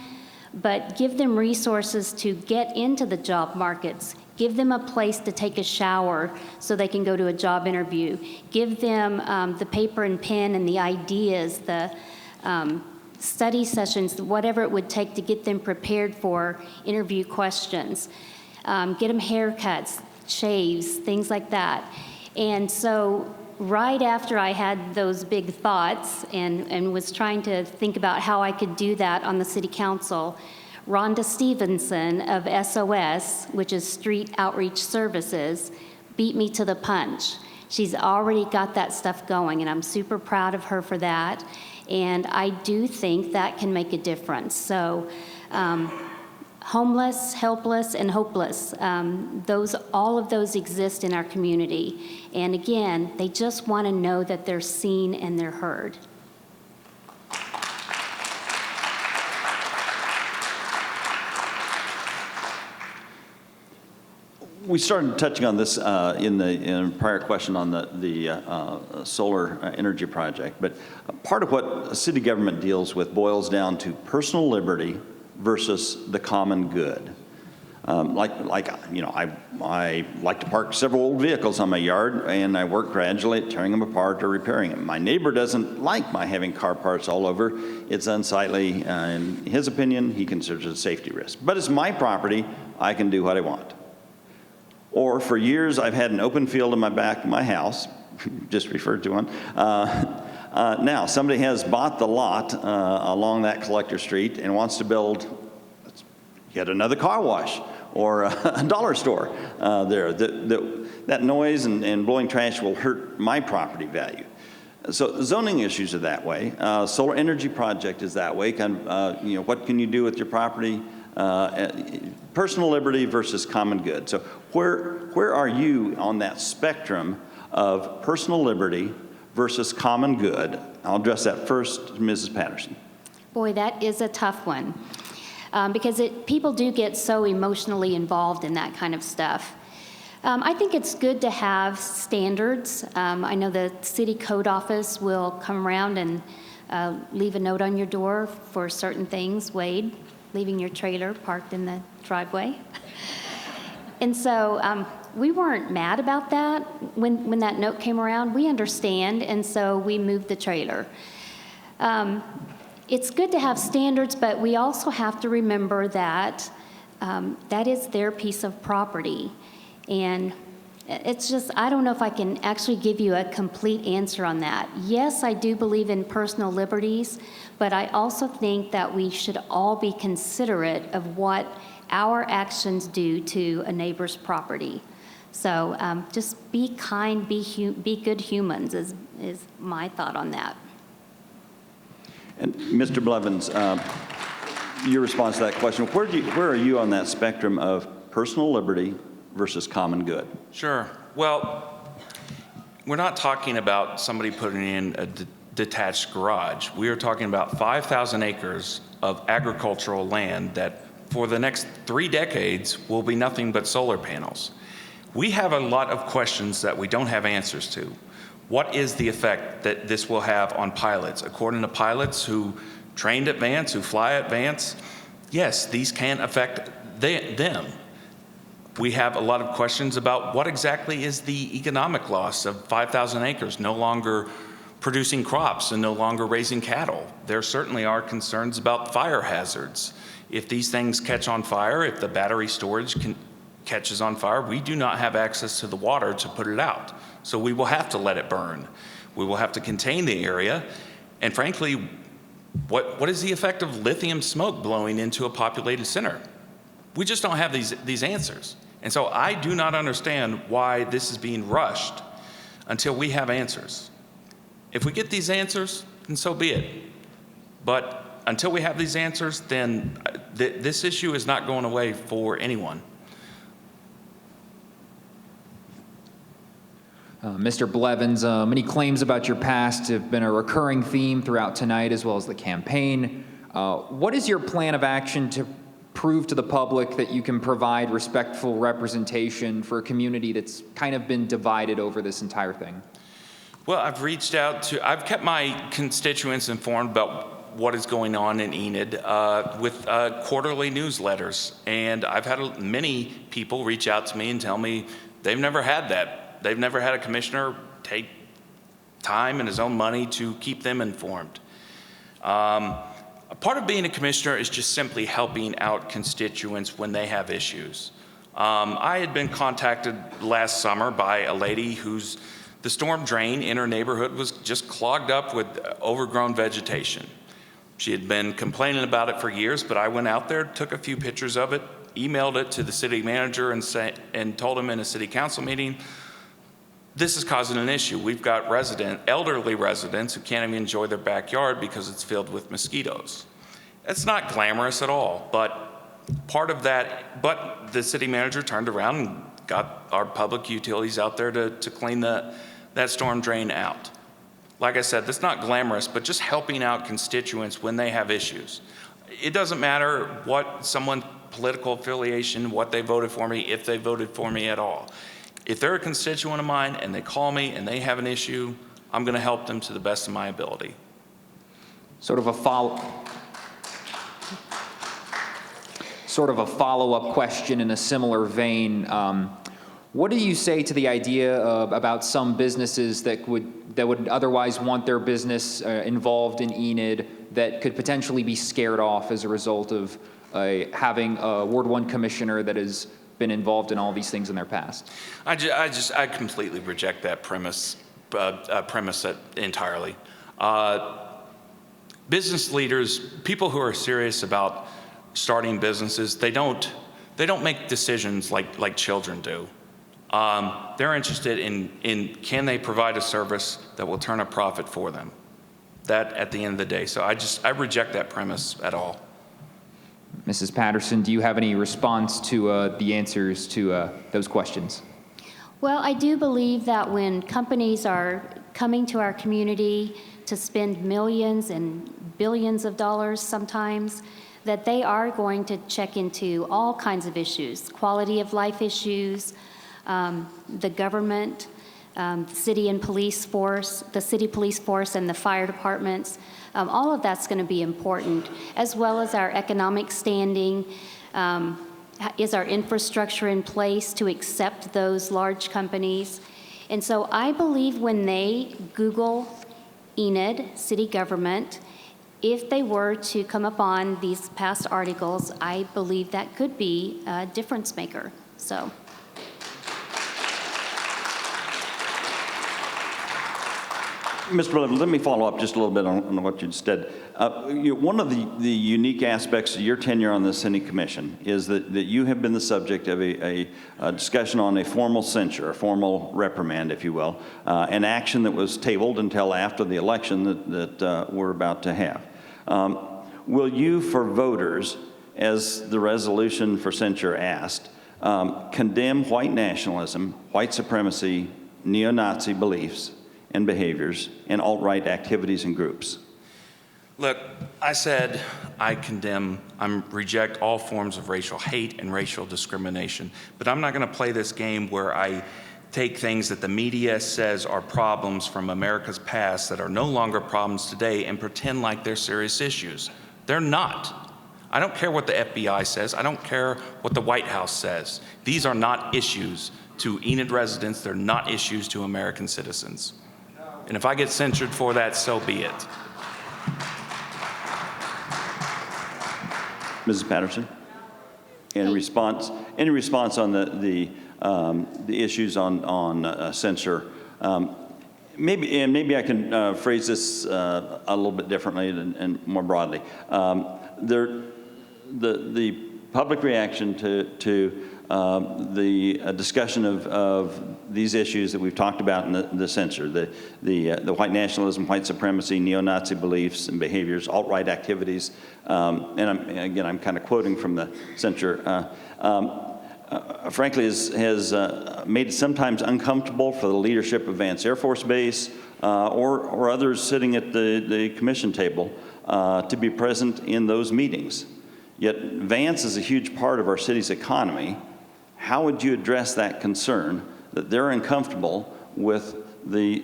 but give them resources to get into the job markets. Give them a place to take a shower so they can go to a job interview. Give them the paper and pen and the ideas, the study sessions, whatever it would take to get them prepared for interview questions. Get them haircuts, shaves, things like that. And so right after I had those big thoughts and was trying to think about how I could do that on the city council, Rhonda Stevenson of SOS, which is Street Outreach Services, beat me to the punch. She's already got that stuff going, and I'm super proud of her for that. And I do think that can make a difference. So homeless, helpless, and hopeless, all of those exist in our community. And again, they just want to know that they're seen and they're heard. We started touching on this in a prior question on the solar energy project, but part of what city government deals with boils down to personal liberty versus the common good. I like to park several old vehicles on my yard, and I work gradually at tearing them apart or repairing them. My neighbor doesn't like my having car parts all over. It's unsightly. In his opinion, he considers it a safety risk. But it's my property. I can do what I want. Or for years, I've had an open field in my back of my house, just referred to one. Now, somebody has bought the lot along that collector street and wants to build yet another car wash or a dollar store there. That noise and blowing trash will hurt my property value. So zoning issues are that way. Solar energy project is that way. What can you do with your property? Personal liberty versus common good. So where are you on that spectrum of personal liberty versus common good? I'll address that first to Mrs. Patterson. Boy, that is a tough one because people do get so emotionally involved in that kind of stuff. I think it's good to have standards. I know the city code office will come around and leave a note on your door for certain things. Wade, leaving your trailer parked in the driveway. And so we weren't mad about that when that note came around. We understand, and so we moved the trailer. It's good to have standards, but we also have to remember that that is their piece of property. And it's just, I don't know if I can actually give you a complete answer on that. Yes, I do believe in personal liberties, but I also think that we should all be considerate of what our actions do to a neighbor's property. So just be kind, be good humans is my thought on that. And Mr. Blevins, your response to that question, where are you on that spectrum of personal liberty versus common good? Sure. Well, we're not talking about somebody putting in a detached garage. We are talking about 5,000 acres of agricultural land that for the next 3 decades will be nothing but solar panels. We have a lot of questions that we don't have answers to. What is the effect that this will have on pilots? According to pilots who trained at Vance, who fly at Vance, yes, these can affect them. We have a lot of questions about what exactly is the economic loss of 5,000 acres no longer producing crops and no longer raising cattle. There certainly are concerns about fire hazards. If these things catch on fire, if the battery storage catches on fire, we do not have access to the water to put it out. So we will have to let it burn. We will have to contain the area. And frankly, what is the effect of lithium smoke blowing into a populated center? We just don't have these answers. And so I do not understand why this is being rushed until we have answers. If we get these answers, then so be it. But until we have these answers, then this issue is not going away for anyone. Mr. Blevins, many claims about your past have been a recurring theme throughout tonight as well as the campaign. What is your plan of action to prove to the public that you can provide respectful representation for a community that's kind of been divided over this entire thing? Well, I've kept my constituents informed about what is going on in Enid with quarterly newsletters. And I've had many people reach out to me and tell me they've never had that. They've never had a commissioner take time and his own money to keep them informed. A part of being a commissioner is just simply helping out constituents when they have issues. I had been contacted last summer by a lady the storm drain in her neighborhood was just clogged up with overgrown vegetation. She had been complaining about it for years, but I went out there, took a few pictures of it, emailed it to the city manager and told him in a city council meeting, this is causing an issue. We've got elderly residents who can't even enjoy their backyard because it's filled with mosquitoes. It's not glamorous at all, but but the city manager turned around and got our public utilities out there to clean that storm drain out. Like I said, that's not glamorous, but just helping out constituents when they have issues. It doesn't matter what someone's political affiliation, what they voted for me, if they voted for me at all. If they're a constituent of mine and they call me and they have an issue, I'm going to help them to the best of my ability. Sort of a follow-up question in a similar vein. What do you say to the idea about some businesses that would otherwise want their business involved in Enid that could potentially be scared off as a result of having a Ward 1 commissioner that has been involved in all these things in their past? I completely reject that premise entirely. Business leaders, people who are serious about starting businesses, they don't make decisions like children do. They're interested in can they provide a service that will turn a profit for them. That at the end of the day. So I reject that premise at all. Mrs. Patterson, do you have any response to the answers to those questions? Well, I do believe that when companies are coming to our community to spend millions and billions of dollars sometimes, that they are going to check into all kinds of issues, quality of life issues, the government, the city police force and the fire departments. All of that's going to be important, as well as our economic standing. Is our infrastructure in place to accept those large companies? And so I believe when they Google Enid, city government, if they were to come upon these past articles, I believe that could be a difference maker. So. Mr. Blevins, let me follow up just a little bit on what you just said. One of the unique aspects of your tenure on the City Commission is that you have been the subject of a discussion on a formal censure, a formal reprimand, if you will, an action that was tabled until after the election that we're about to have. Will you, for voters, as the resolution for censure asked, condemn white nationalism, white supremacy, neo-Nazi beliefs and behaviors, and alt-right activities and groups? Look, I said I reject all forms of racial hate and racial discrimination, but I'm not going to play this game where I take things that the media says are problems from America's past that are no longer problems today and pretend like they're serious issues. They're not. I don't care what the FBI says. I don't care what the White House says. These are not issues to Enid residents. They're not issues to American citizens. And if I get censured for that, so be it. Mrs. Patterson, any response on the issues on censure? Maybe I can phrase this a little bit differently and more broadly. The public reaction to the discussion of these issues that we've talked about in the censure, the white nationalism, white supremacy, neo-Nazi beliefs and behaviors, alt-right activities, and I'm kind of quoting from the censure, frankly has made it sometimes uncomfortable for the leadership of Vance Air Force Base or others sitting at the commission table to be present in those meetings. Yet Vance is a huge part of our city's economy. How would you address that concern that they're uncomfortable with the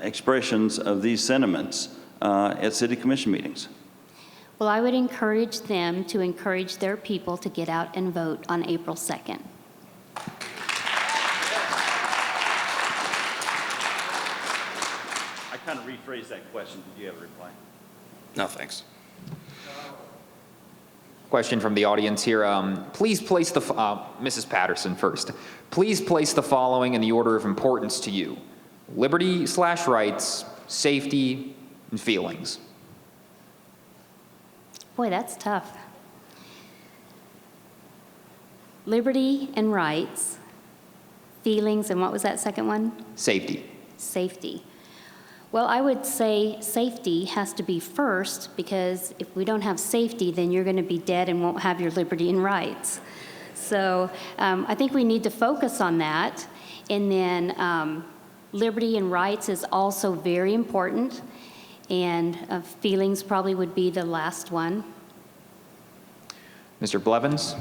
expressions of these sentiments at city commission meetings? Well, I would encourage them to encourage their people to get out and vote on April 2nd. I kind of rephrased that question. Did you have a reply? No, thanks. Question from the audience here. Please place Mrs. Patterson first. Please place the following in the order of importance to you: liberty/rights, safety, and feelings. Boy, that's tough. Liberty and rights, feelings, and what was that second one? Safety. Safety. Well, I would say safety has to be first, because if we don't have safety, then you're going to be dead and won't have your liberty and rights. So I think we need to focus on that. And then liberty and rights is also very important. And feelings probably would be the last one. Mr. Blevins?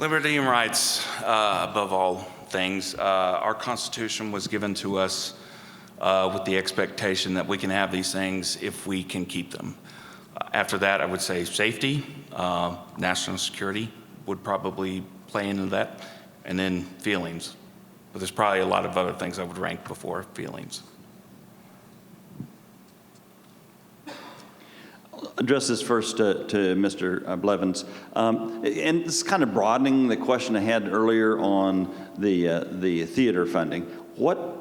Liberty and rights, above all things. Our Constitution was given to us with the expectation that we can have these things if we can keep them. After that, I would say safety, national security would probably play into that, and then feelings. But there's probably a lot of other things I would rank before feelings. Address this first to Mr. Blevins. And this is kind of broadening the question I had earlier on the theater funding. What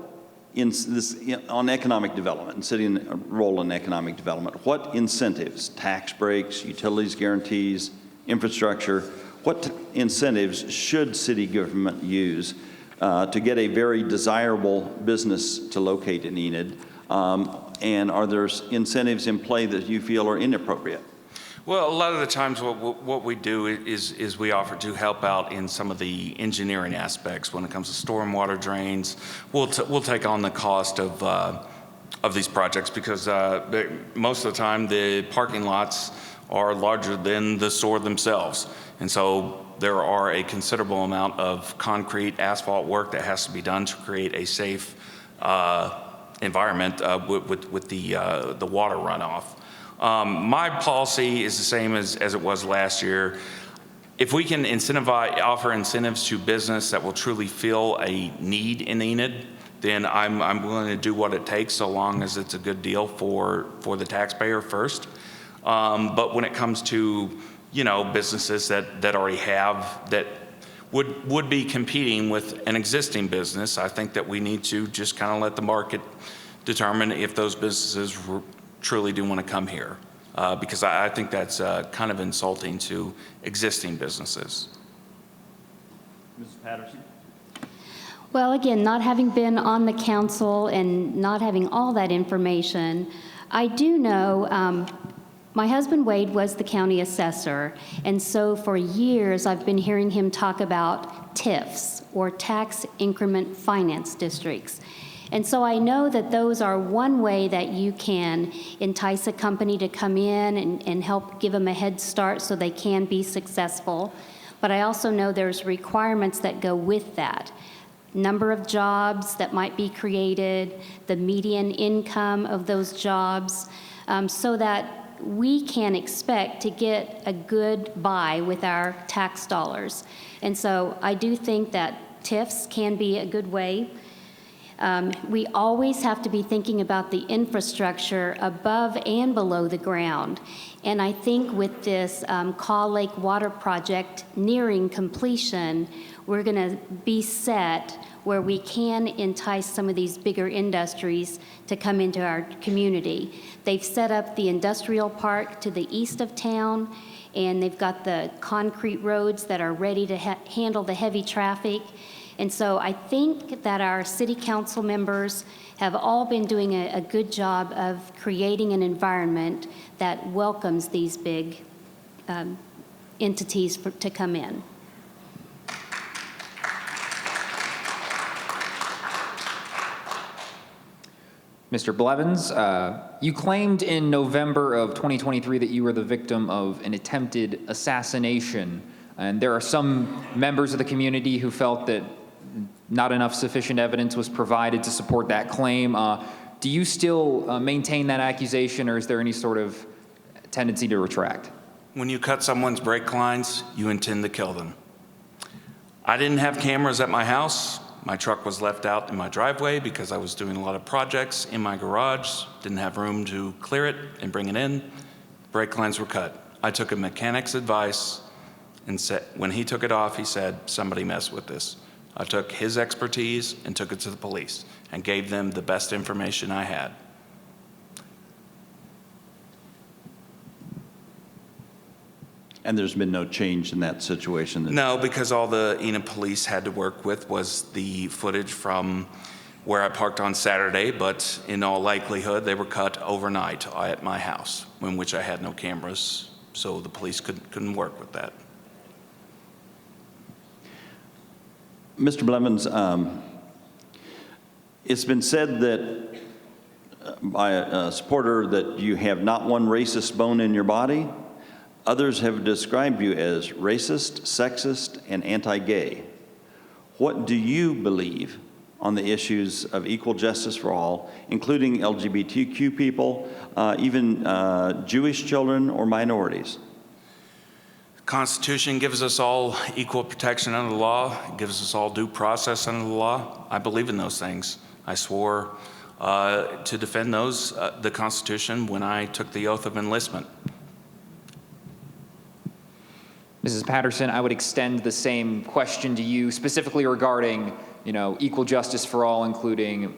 on economic development and city role in economic development, what incentives, tax breaks, utilities guarantees, infrastructure, what incentives should city government use to get a very desirable business to locate in Enid? And are there incentives in play that you feel are inappropriate? Well, a lot of the times what we do is we offer to help out in some of the engineering aspects. When it comes to stormwater drains, we'll take on the cost of these projects, because most of the time the parking lots are larger than the store themselves. And so there are a considerable amount of concrete, asphalt work that has to be done to create a safe environment with the water runoff. My policy is the same as it was last year. If we can offer incentives to business that will truly fill a need in Enid, then I'm willing to do what it takes, so long as it's a good deal for the taxpayer first. But when it comes to businesses that already have, that would be competing with an existing business, I think that we need to just kind of let the market determine if those businesses truly do want to come here, because I think that's kind of insulting to existing businesses. Mrs. Patterson? Well, again, not having been on the council and not having all that information, I do know my husband Wade was the county assessor, and so for years I've been hearing him talk about TIFs, or tax increment finance districts. And so I know that those are one way that you can entice a company to come in and help give them a head start so they can be successful. But I also know there's requirements that go with that. Number of jobs that might be created, the median income of those jobs, so that we can expect to get a good buy with our tax dollars. And so I do think that TIFs can be a good way. We always have to be thinking about the infrastructure above and below the ground. And I think with this Caw Lake Water Project nearing completion, we're going to be set where we can entice some of these bigger industries to come into our community. They've set up the industrial park to the east of town, and they've got the concrete roads that are ready to handle the heavy traffic. And so I think that our city council members have all been doing a good job of creating an environment that welcomes these big entities to come in. Mr. Blevins, you claimed in November of 2023 that you were the victim of an attempted assassination. And there are some members of the community who felt that not enough sufficient evidence was provided to support that claim. Do you still maintain that accusation, or is there any sort of tendency to retract? When you cut someone's brake lines, you intend to kill them. I didn't have cameras at my house. My truck was left out in my driveway because I was doing a lot of projects in my garage, didn't have room to clear it and bring it in. Brake lines were cut. I took a mechanic's advice, and said, when he took it off, he said, somebody messed with this. I took his expertise and took it to the police and gave them the best information I had. And there's been no change in that situation? No, because all the Enid police had to work with was the footage from where I parked on Saturday, but in all likelihood, they were cut overnight at my house, in which I had no cameras, so the police couldn't work with that. Mr. Blevins, it's been said that by a supporter that you have not one racist bone in your body. Others have described you as racist, sexist, and anti-gay. What do you believe on the issues of equal justice for all, including LGBTQ people, even Jewish children or minorities? The Constitution gives us all equal protection under the law. It gives us all due process under the law. I believe in those things. I swore to defend the Constitution when I took the oath of enlistment. Mrs. Patterson, I would extend the same question to you, specifically regarding, equal justice for all, including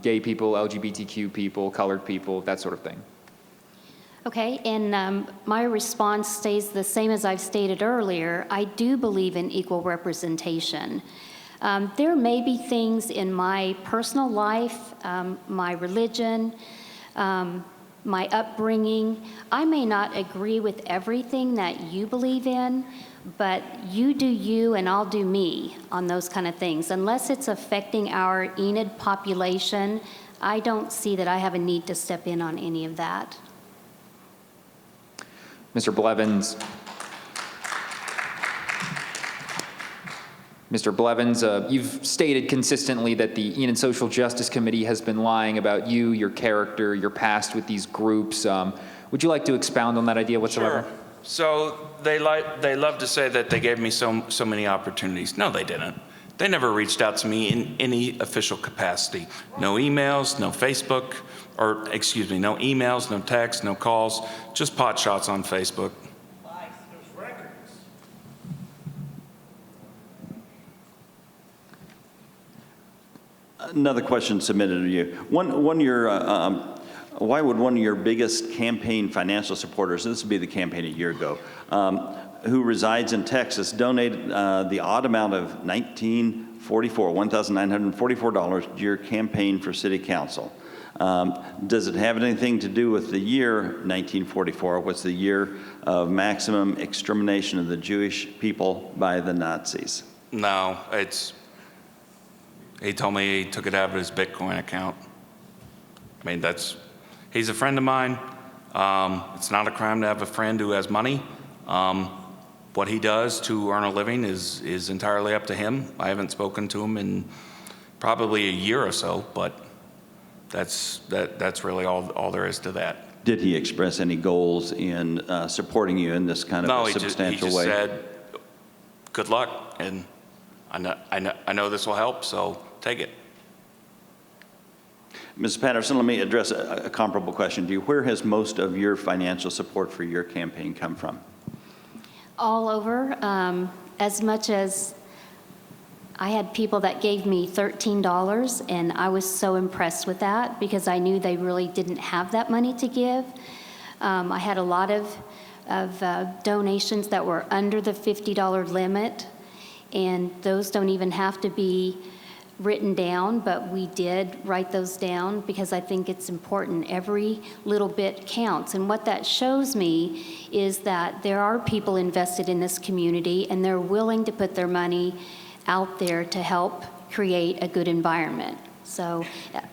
gay people, LGBTQ people, colored people, that sort of thing. Okay, and my response stays the same as I've stated earlier. I do believe in equal representation. There may be things in my personal life, my religion, my upbringing. I may not agree with everything that you believe in, but you do you and I'll do me on those kind of things. Unless it's affecting our Enid population, I don't see that I have a need to step in on any of that. Mr. Blevins. Mr. Blevins, you've stated consistently that the Enid Social Justice Committee has been lying about you, your character, your past with these groups. Would you like to expound on that idea whatsoever? Sure. So they love to say that they gave me so many opportunities. No, they didn't. They never reached out to me in any official capacity. No emails, no Facebook, no emails, no texts, no calls, just pot shots on Facebook. Another question submitted to you. Why would one of your biggest campaign financial supporters, this would be the campaign a year ago, who resides in Texas, donate the odd amount of $1,944 to your campaign for city council? Does it have anything to do with the year 1944? What's the year of maximum extermination of the Jewish people by the Nazis? No, he told me he took it out of his Bitcoin account. I mean, he's a friend of mine. It's not a crime to have a friend who has money. What he does to earn a living is entirely up to him. I haven't spoken to him in probably a year or so, but that's really all there is to that. Did he express any goals in supporting you in this kind of a substantial way? No, he just said, good luck, and I know this will help, so take it. Ms. Patterson, let me address a comparable question to you. Where has most of your financial support for your campaign come from? All over, as much as I had people that gave me $13, and I was so impressed with that because I knew they really didn't have that money to give. I had a lot of donations that were under the $50 limit, and those don't even have to be written down, but we did write those down because I think it's important. Every little bit counts. And what that shows me is that there are people invested in this community and they're willing to put their money out there to help create a good environment. So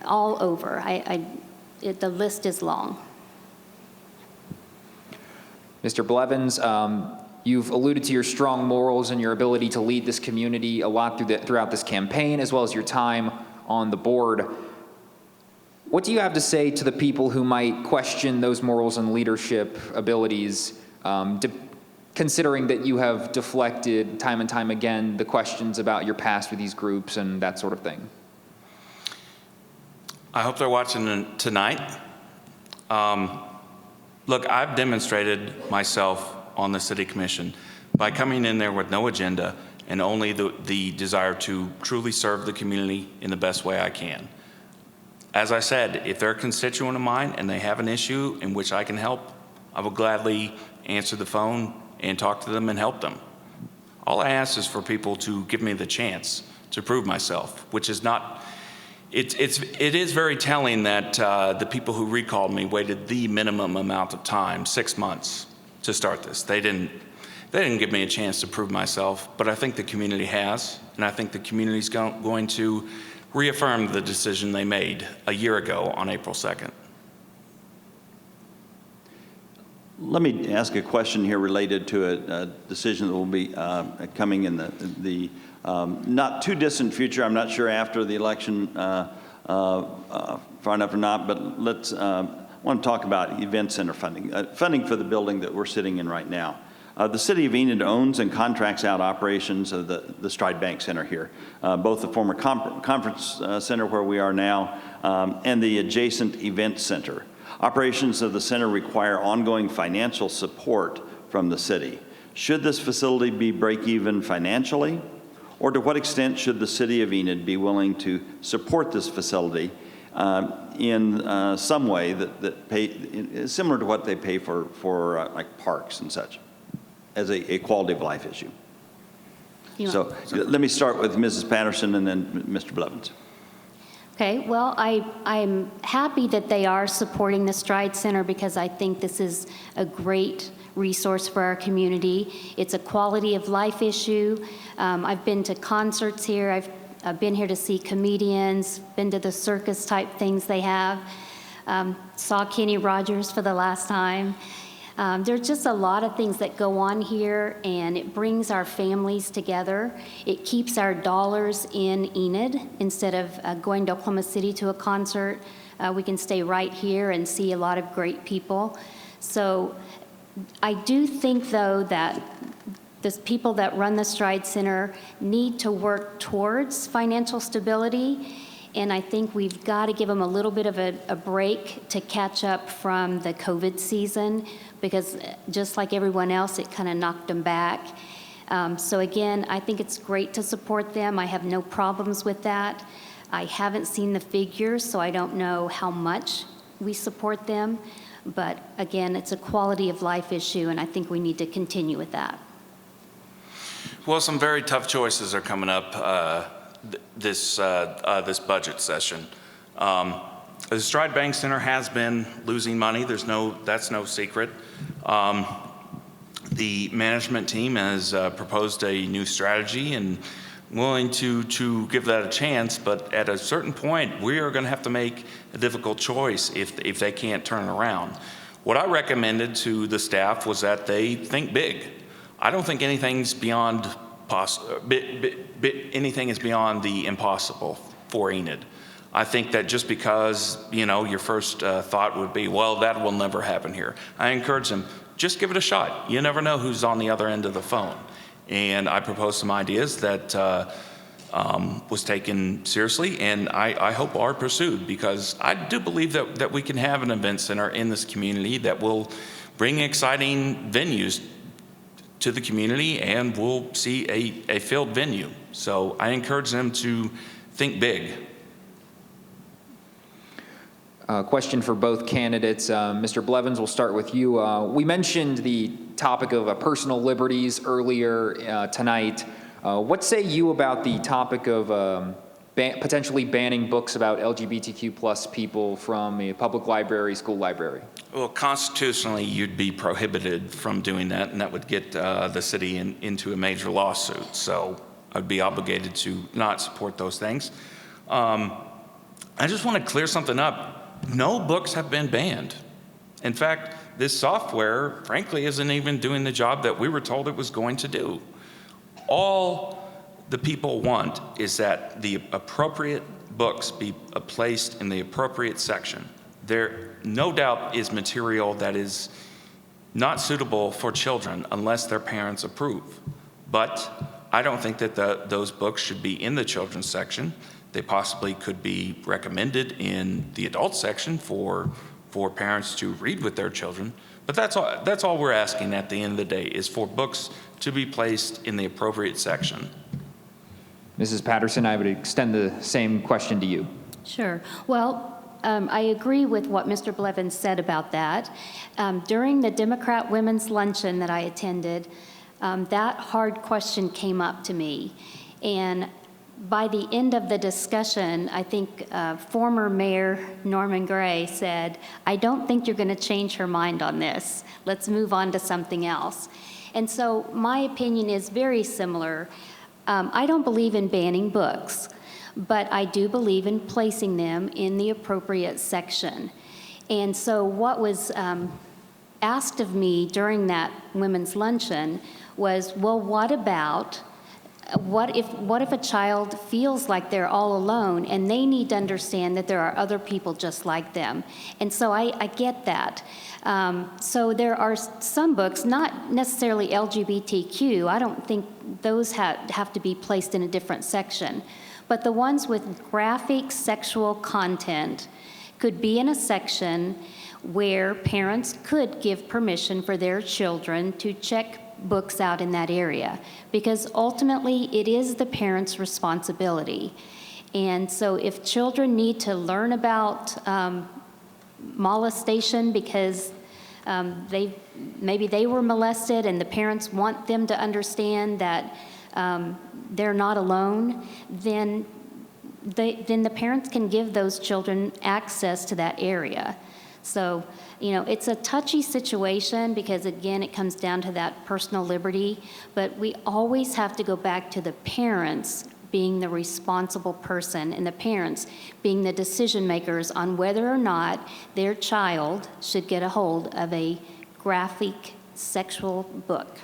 all over, the list is long. Mr. Blevins, you've alluded to your strong morals and your ability to lead this community a lot throughout this campaign, as well as your time on the board. What do you have to say to the people who might question those morals and leadership abilities, considering that you have deflected time and time again the questions about your past with these groups and that sort of thing? I hope they're watching tonight. Look, I've demonstrated myself on the city commission by coming in there with no agenda and only the desire to truly serve the community in the best way I can. As I said, if they're a constituent of mine and they have an issue in which I can help, I will gladly answer the phone and talk to them and help them. All I ask is for people to give me the chance to prove myself, which is not, it is very telling that the people who recalled me waited the minimum amount of time, 6 months, to start this. They didn't give me a chance to prove myself, but I think the community has, and I think the community's going to reaffirm the decision they made a year ago on April 2nd. Let me ask a question here related to a decision that will be coming in the not too distant future. I'm not sure after the election far enough or not, but let's want to talk about event center funding, funding for the building that we're sitting in right now. The City of Enid owns and contracts out operations of the Stride Bank Center here, both the former conference center where we are now and the adjacent event center. Operations of the center require ongoing financial support from the city. Should this facility be break-even financially, or to what extent should the City of Enid be willing to support this facility in some way that pay, similar to what they pay for like parks and such, as a quality of life issue? So let me start with Mrs. Patterson and then Mr. Blevins. Okay, well, I'm happy that they are supporting the Stride Center because I think this is a great resource for our community. It's a quality of life issue. I've been to concerts here. I've been here to see comedians, been to the circus type things they have. Saw Kenny Rogers for the last time. There's just a lot of things that go on here, and it brings our families together. It keeps our dollars in Enid instead of going to Oklahoma City to a concert. We can stay right here and see a lot of great people. So I do think, though, that the people that run the Stride Center need to work towards financial stability. And I think we've got to give them a little bit of a break to catch up from the COVID season, because just like everyone else, it kind of knocked them back. So again, I think it's great to support them. I have no problems with that. I haven't seen the figures, so I don't know how much we support them. But again, it's a quality of life issue, and I think we need to continue with that. Well, some very tough choices are coming up this budget session. The Stride Bank Center has been losing money. That's no secret. The management team has proposed a new strategy and willing to give that a chance, but at a certain point, we are going to have to make a difficult choice if they can't turn it around. What I recommended to the staff was that they think big. I don't think anything's beyond anything is beyond the impossible for Enid. I think that just because, your first thought would be, well, that will never happen here. I encourage them, just give it a shot. You never know who's on the other end of the phone. And I proposed some ideas that was taken seriously, and I hope are pursued, because I do believe that we can have an event center in this community that will bring exciting venues to the community, and we'll see a filled venue. So I encourage them to think big. Question for both candidates. Mr. Blevins, we'll start with you. We mentioned the topic of personal liberties earlier tonight. What say you about the topic of potentially banning books about LGBTQ plus people from a public library, school library? Well, constitutionally, you'd be prohibited from doing that, and that would get the city into a major lawsuit. So I'd be obligated to not support those things. I just want to clear something up. No books have been banned. In fact, this software, frankly, isn't even doing the job that we were told it was going to do. All the people want is that the appropriate books be placed in the appropriate section. There, no doubt, is material that is not suitable for children unless their parents approve. But I don't think that those books should be in the children's section. They possibly could be recommended in the adult section for parents to read with their children. But that's all we're asking at the end of the day, is for books to be placed in the appropriate section. Mrs. Patterson, I would extend the same question to you. Sure. Well, I agree with what Mr. Blevins said about that. During the Democrat Women's Luncheon that I attended, that hard question came up to me. And by the end of the discussion, I think former Mayor Norman Gray said, "I don't think you're going to change her mind on this. Let's move on to something else." And so my opinion is very similar. I don't believe in banning books, but I do believe in placing them in the appropriate section. And so what was asked of me during that women's luncheon was, well, what if a child feels like they're all alone and they need to understand that there are other people just like them? And so I get that. So there are some books, not necessarily LGBTQ, I don't think those have to be placed in a different section, but the ones with graphic sexual content could be in a section where parents could give permission for their children to check books out in that area, because ultimately it is the parents' responsibility. And so if children need to learn about molestation because maybe they were molested and the parents want them to understand that they're not alone, then the parents can give those children access to that area. So, it's a touchy situation because, again, it comes down to that personal liberty, but we always have to go back to the parents being the responsible person and the parents being the decision makers on whether or not their child should get a hold of a graphic sexual book.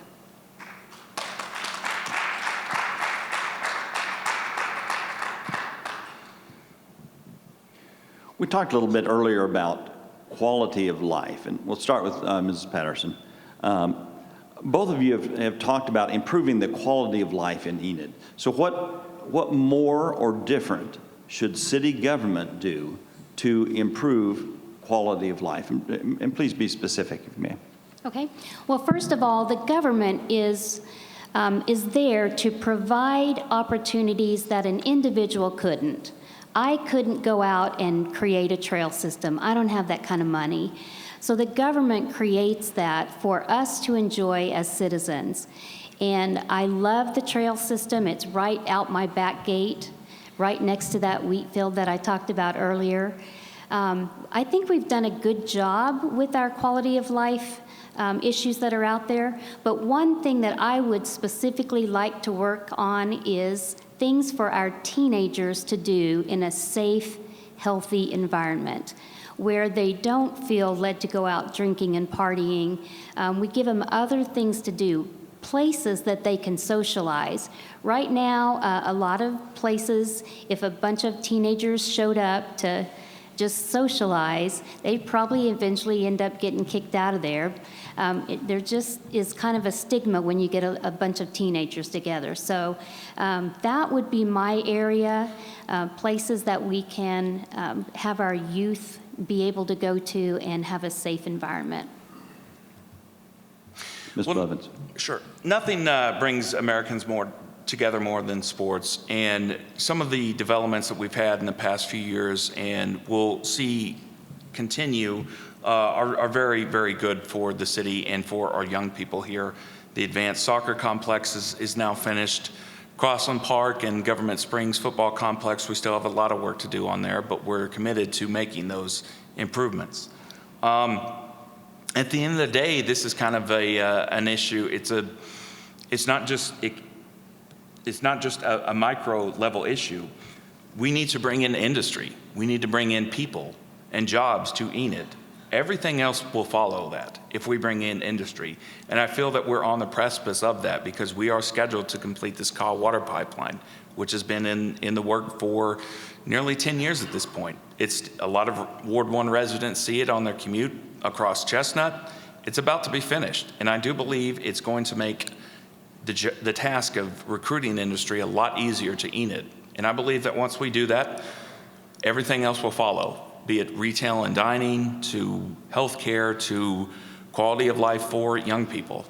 We talked a little bit earlier about quality of life, and we'll start with Mrs. Patterson. Both of you have talked about improving the quality of life in Enid. So what more or different should city government do to improve quality of life? And please be specific, if you may. Okay. Well, first of all, the government is there to provide opportunities that an individual couldn't. I couldn't go out and create a trail system. I don't have that kind of money. So the government creates that for us to enjoy as citizens. And I love the trail system. It's right out my back gate, right next to that wheat field that I talked about earlier. I think we've done a good job with our quality of life issues that are out there. But one thing that I would specifically like to work on is things for our teenagers to do in a safe, healthy environment where they don't feel led to go out drinking and partying. We give them other things to do, places that they can socialize. Right now, a lot of places, if a bunch of teenagers showed up to just socialize, they probably eventually end up getting kicked out of there. There just is kind of a stigma when you get a bunch of teenagers together. So that would be my area, places that we can have our youth be able to go to and have a safe environment. Ms. Blevins. Sure. Nothing brings Americans together more than sports, and some of the developments that we've had in the past few years and we'll see continue are very, very good for the city and for our young people here. The advanced soccer complex is now finished. Crossland Park and Government Springs football complex, we still have a lot of work to do on there, but we're committed to making those improvements. At the end of the day, this is kind of an issue. It's not just a micro level issue. We need to bring in industry. We need to bring in people and jobs to Enid. Everything else will follow that if we bring in industry. And I feel that we're on the precipice of that because we are scheduled to complete this Kyle water pipeline, which has been in the work for nearly 10 years at this point. It's a lot of Ward 1 residents see it on their commute across Chestnut. It's about to be finished. And I do believe it's going to make the task of recruiting industry a lot easier to Enid. And I believe that once we do that, everything else will follow, be it retail and dining, to healthcare, to quality of life for young people.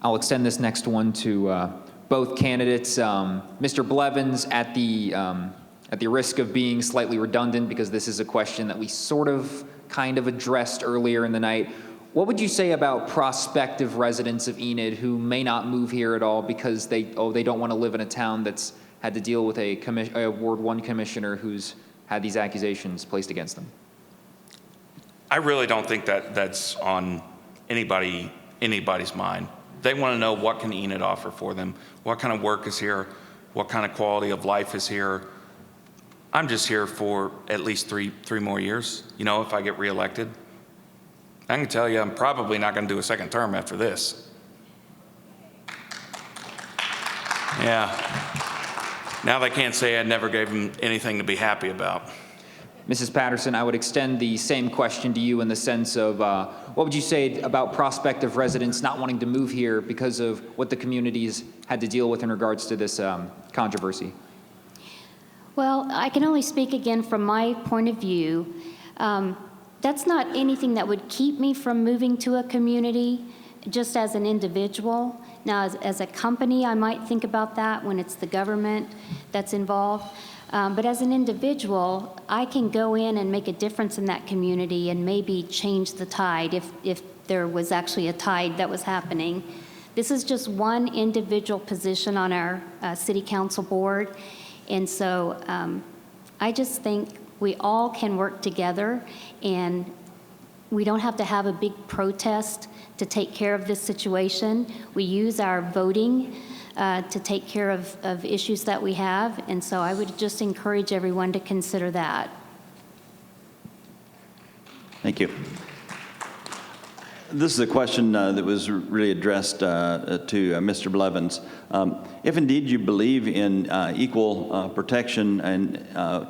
I'll extend this next one to both candidates. Mr. Blevins, at at the risk of being slightly redundant, because this is a question that we kind of addressed earlier in the night, what would you say about prospective residents of Enid who may not move here at all because they don't want to live in a town that's had to deal with a Ward 1 commissioner who's had these accusations placed against them? I really don't think that's on anybody's mind. They want to know, what can Enid offer for them? What kind of work is here? What kind of quality of life is here? I'm just here for at least three more years. You know, if I get reelected, I can tell you I'm probably not going to do a second term after this. Yeah. Now they can't say I never gave them anything to be happy about. Mrs. Patterson, I would extend the same question to you in the sense of what would you say about prospective residents not wanting to move here because of what the community's had to deal with in regards to this controversy? Well, I can only speak again from my point of view. That's not anything that would keep me from moving to a community just as an individual. Now, as a company, I might think about that when it's the government that's involved. But as an individual, I can go in and make a difference in that community and maybe change the tide if there was actually a tide that was happening. This is just one individual position on our city council board. And so I just think we all can work together, and we don't have to have a big protest to take care of this situation. We use our voting to take care of issues that we have, and so I would just encourage everyone to consider that. Thank you. This is a question that was really addressed to Mr. Blevins. If indeed you believe in equal protection and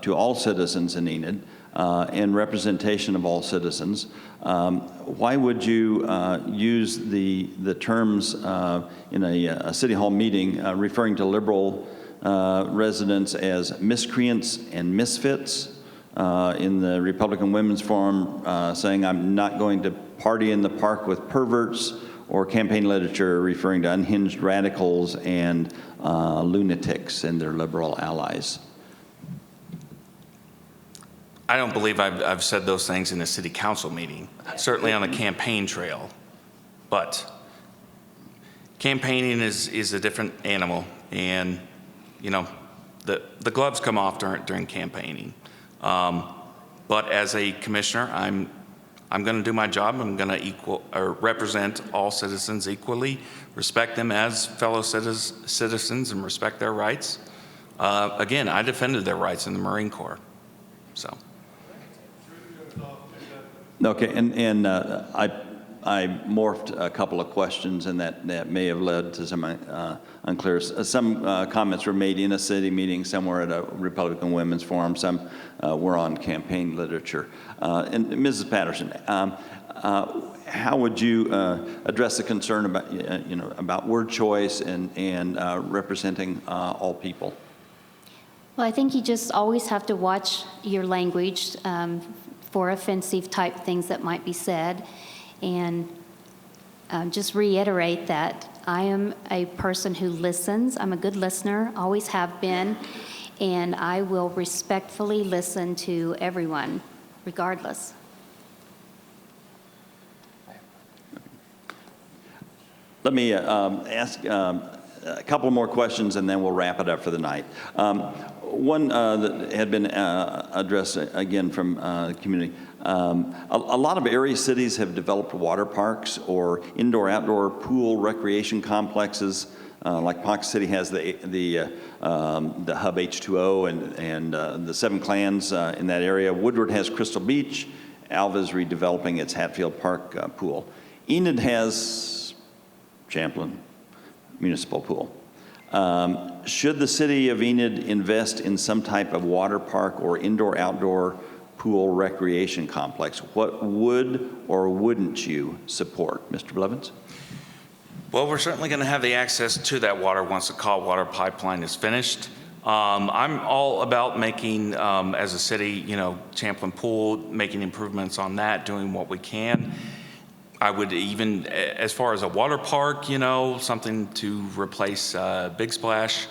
to all citizens in Enid and representation of all citizens, why would you use the terms in a city hall meeting referring to liberal residents as miscreants and misfits? In the Republican Women's Forum, saying I'm not going to party in the park with perverts, or campaign literature referring to unhinged radicals and lunatics and their liberal allies? I don't believe I've said those things in a city council meeting, certainly on a campaign trail. But campaigning is a different animal, and you know, the gloves come off during campaigning. But as a commissioner, I'm going to do my job. I'm going to represent all citizens equally, respect them as fellow citizens, and respect their rights. Again, I defended their rights in the Marine Corps, so. Okay, and I morphed a couple of questions, and that may have led to some unclear. Some comments were made in a city meeting, some were at a Republican Women's Forum, some were on campaign literature. And Mrs. Patterson, how would you address the concern about about word choice and representing all people? Well, I think you just always have to watch your language for offensive type things that might be said, and just reiterate that I am a person who listens. I'm a good listener, always have been, and I will respectfully listen to everyone, regardless. Let me ask a couple more questions, and then we'll wrap it up for the night. One that had been addressed again from the community. A lot of area cities have developed water parks or indoor-outdoor pool recreation complexes. Like Pox City has the Hub H2O and the Seven Clans in that area. Woodward has Crystal Beach. Alva is redeveloping its Hatfield Park pool. Enid has Champlin Municipal Pool. Should the city of Enid invest in some type of water park or indoor-outdoor pool recreation complex, what would or wouldn't you support? Mr. Blevins? Well, we're certainly going to have the access to that water once the Call Water Pipeline is finished. I'm all about making, as a city, Champlin Pool, making improvements on that, doing what we can. I would even, as far as a water park, something to replace Big Splash.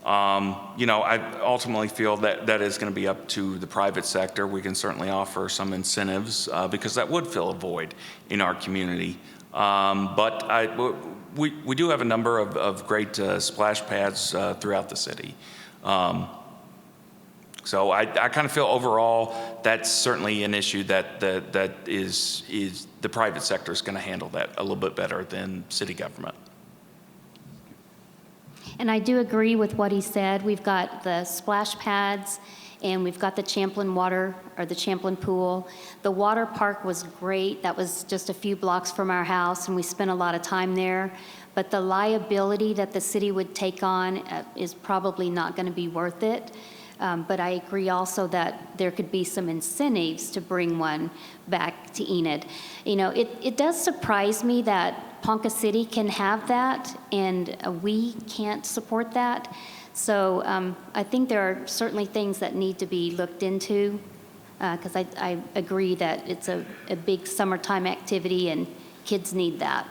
I ultimately feel that that is going to be up to the private sector. We can certainly offer some incentives because that would fill a void in our community. We do have a number of great splash pads throughout the city. So I kind of feel overall that's certainly an issue that is the private sector is going to handle that a little bit better than city government. And I do agree with what he said. We've got the splash pads, and we've got the Champlain water, or the Champlain pool. The water park was great. That was just a few blocks from our house, and we spent a lot of time there. But the liability that the city would take on is probably not going to be worth it. But I agree also that there could be some incentives to bring one back to Enid. It does surprise me that Ponca City can have that, and we can't support that. So I think there are certainly things that need to be looked into, because I agree that it's a big summertime activity and kids need that.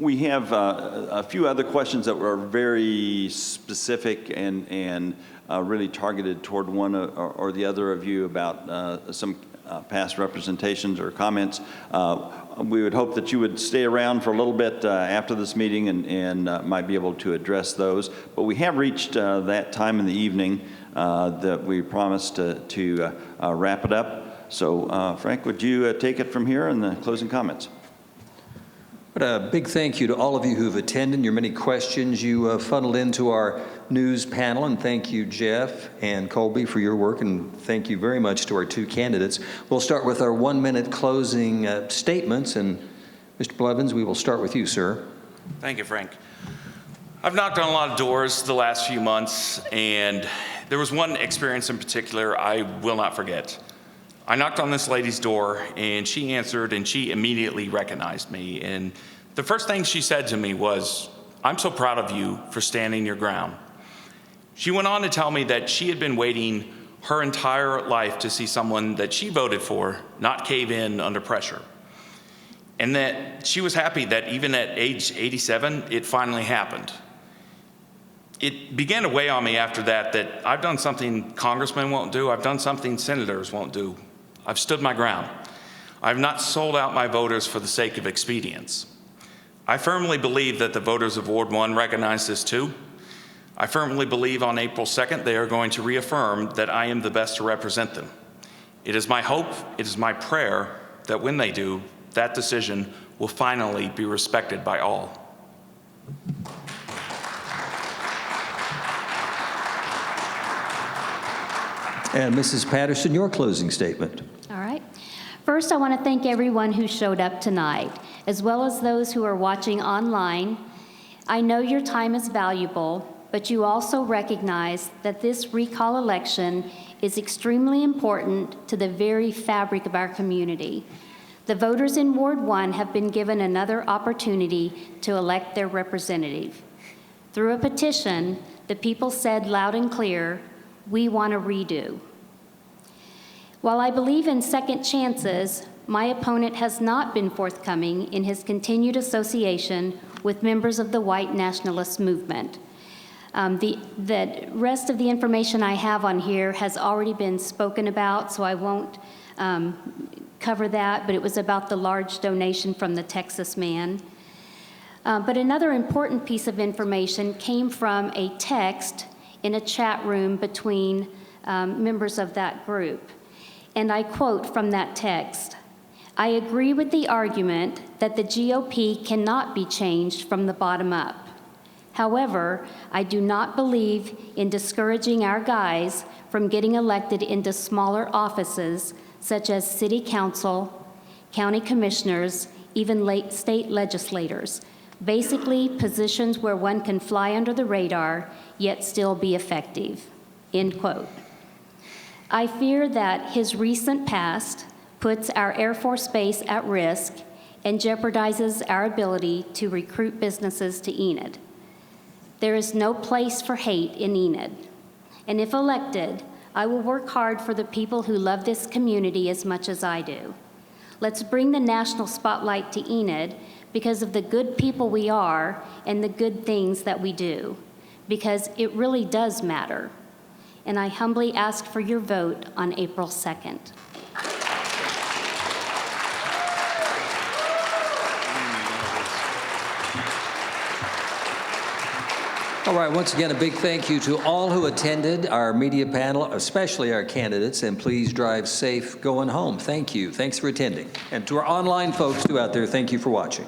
We have a few other questions that were very specific and really targeted toward one or the other of you about some past representations or comments. We would hope that you would stay around for a little bit after this meeting and might be able to address those. But we have reached that time in the evening that we promised to wrap it up. So Frank, would you take it from here in the closing comments? But a big thank you to all of you who've attended, your many questions you funneled into our news panel, and thank you, Jeff and Colby, for your work, and thank you very much to our two candidates. We'll start with our 1-minute closing statements, and Mr. Blevins, we will start with you, sir. Thank you, Frank. I've knocked on a lot of doors the last few months, and there was one experience in particular I will not forget. I knocked on this lady's door, and she answered, and she immediately recognized me. And the first thing she said to me was, "I'm so proud of you for standing your ground." She went on to tell me that she had been waiting her entire life to see someone that she voted for not cave in under pressure. And that she was happy that even at age 87, it finally happened. It began to weigh on me after that I've done something congressmen won't do. I've done something senators won't do. I've stood my ground. I've not sold out my voters for the sake of expedience. I firmly believe that the voters of Ward 1 recognize this too. I firmly believe on April 2nd they are going to reaffirm that I am the best to represent them. It is my hope, it is my prayer that when they do, that decision will finally be respected by all. And Mrs. Patterson, your closing statement. All right. First, I want to thank everyone who showed up tonight, as well as those who are watching online. I know your time is valuable, but you also recognize that this recall election is extremely important to the very fabric of our community. The voters in Ward 1 have been given another opportunity to elect their representative. Through a petition, the people said loud and clear, "We want a redo." While I believe in second chances, my opponent has not been forthcoming in his continued association with members of the white nationalist movement. The rest of the information I have on here has already been spoken about, so I won't cover that, but it was about the large donation from the Texas man. But another important piece of information came from a text in a chat room between members of that group. And I quote from that text, "I agree with the argument that the GOP cannot be changed from the bottom up. However, I do not believe in discouraging our guys from getting elected into smaller offices such as city council, county commissioners, even state legislators. Basically, positions where one can fly under the radar, yet still be effective," end quote. I fear that his recent past puts our Air Force Base at risk and jeopardizes our ability to recruit businesses to Enid. There is no place for hate in Enid, and if elected, I will work hard for the people who love this community as much as I do. Let's bring the national spotlight to Enid because of the good people we are and the good things that we do. because it really does matter. And I humbly ask for your vote on April 2nd. All right, once again, a big thank you to all who attended our media panel, especially our candidates, and please drive safe going home. Thank you. Thanks for attending. And to our online folks too out there, thank you for watching.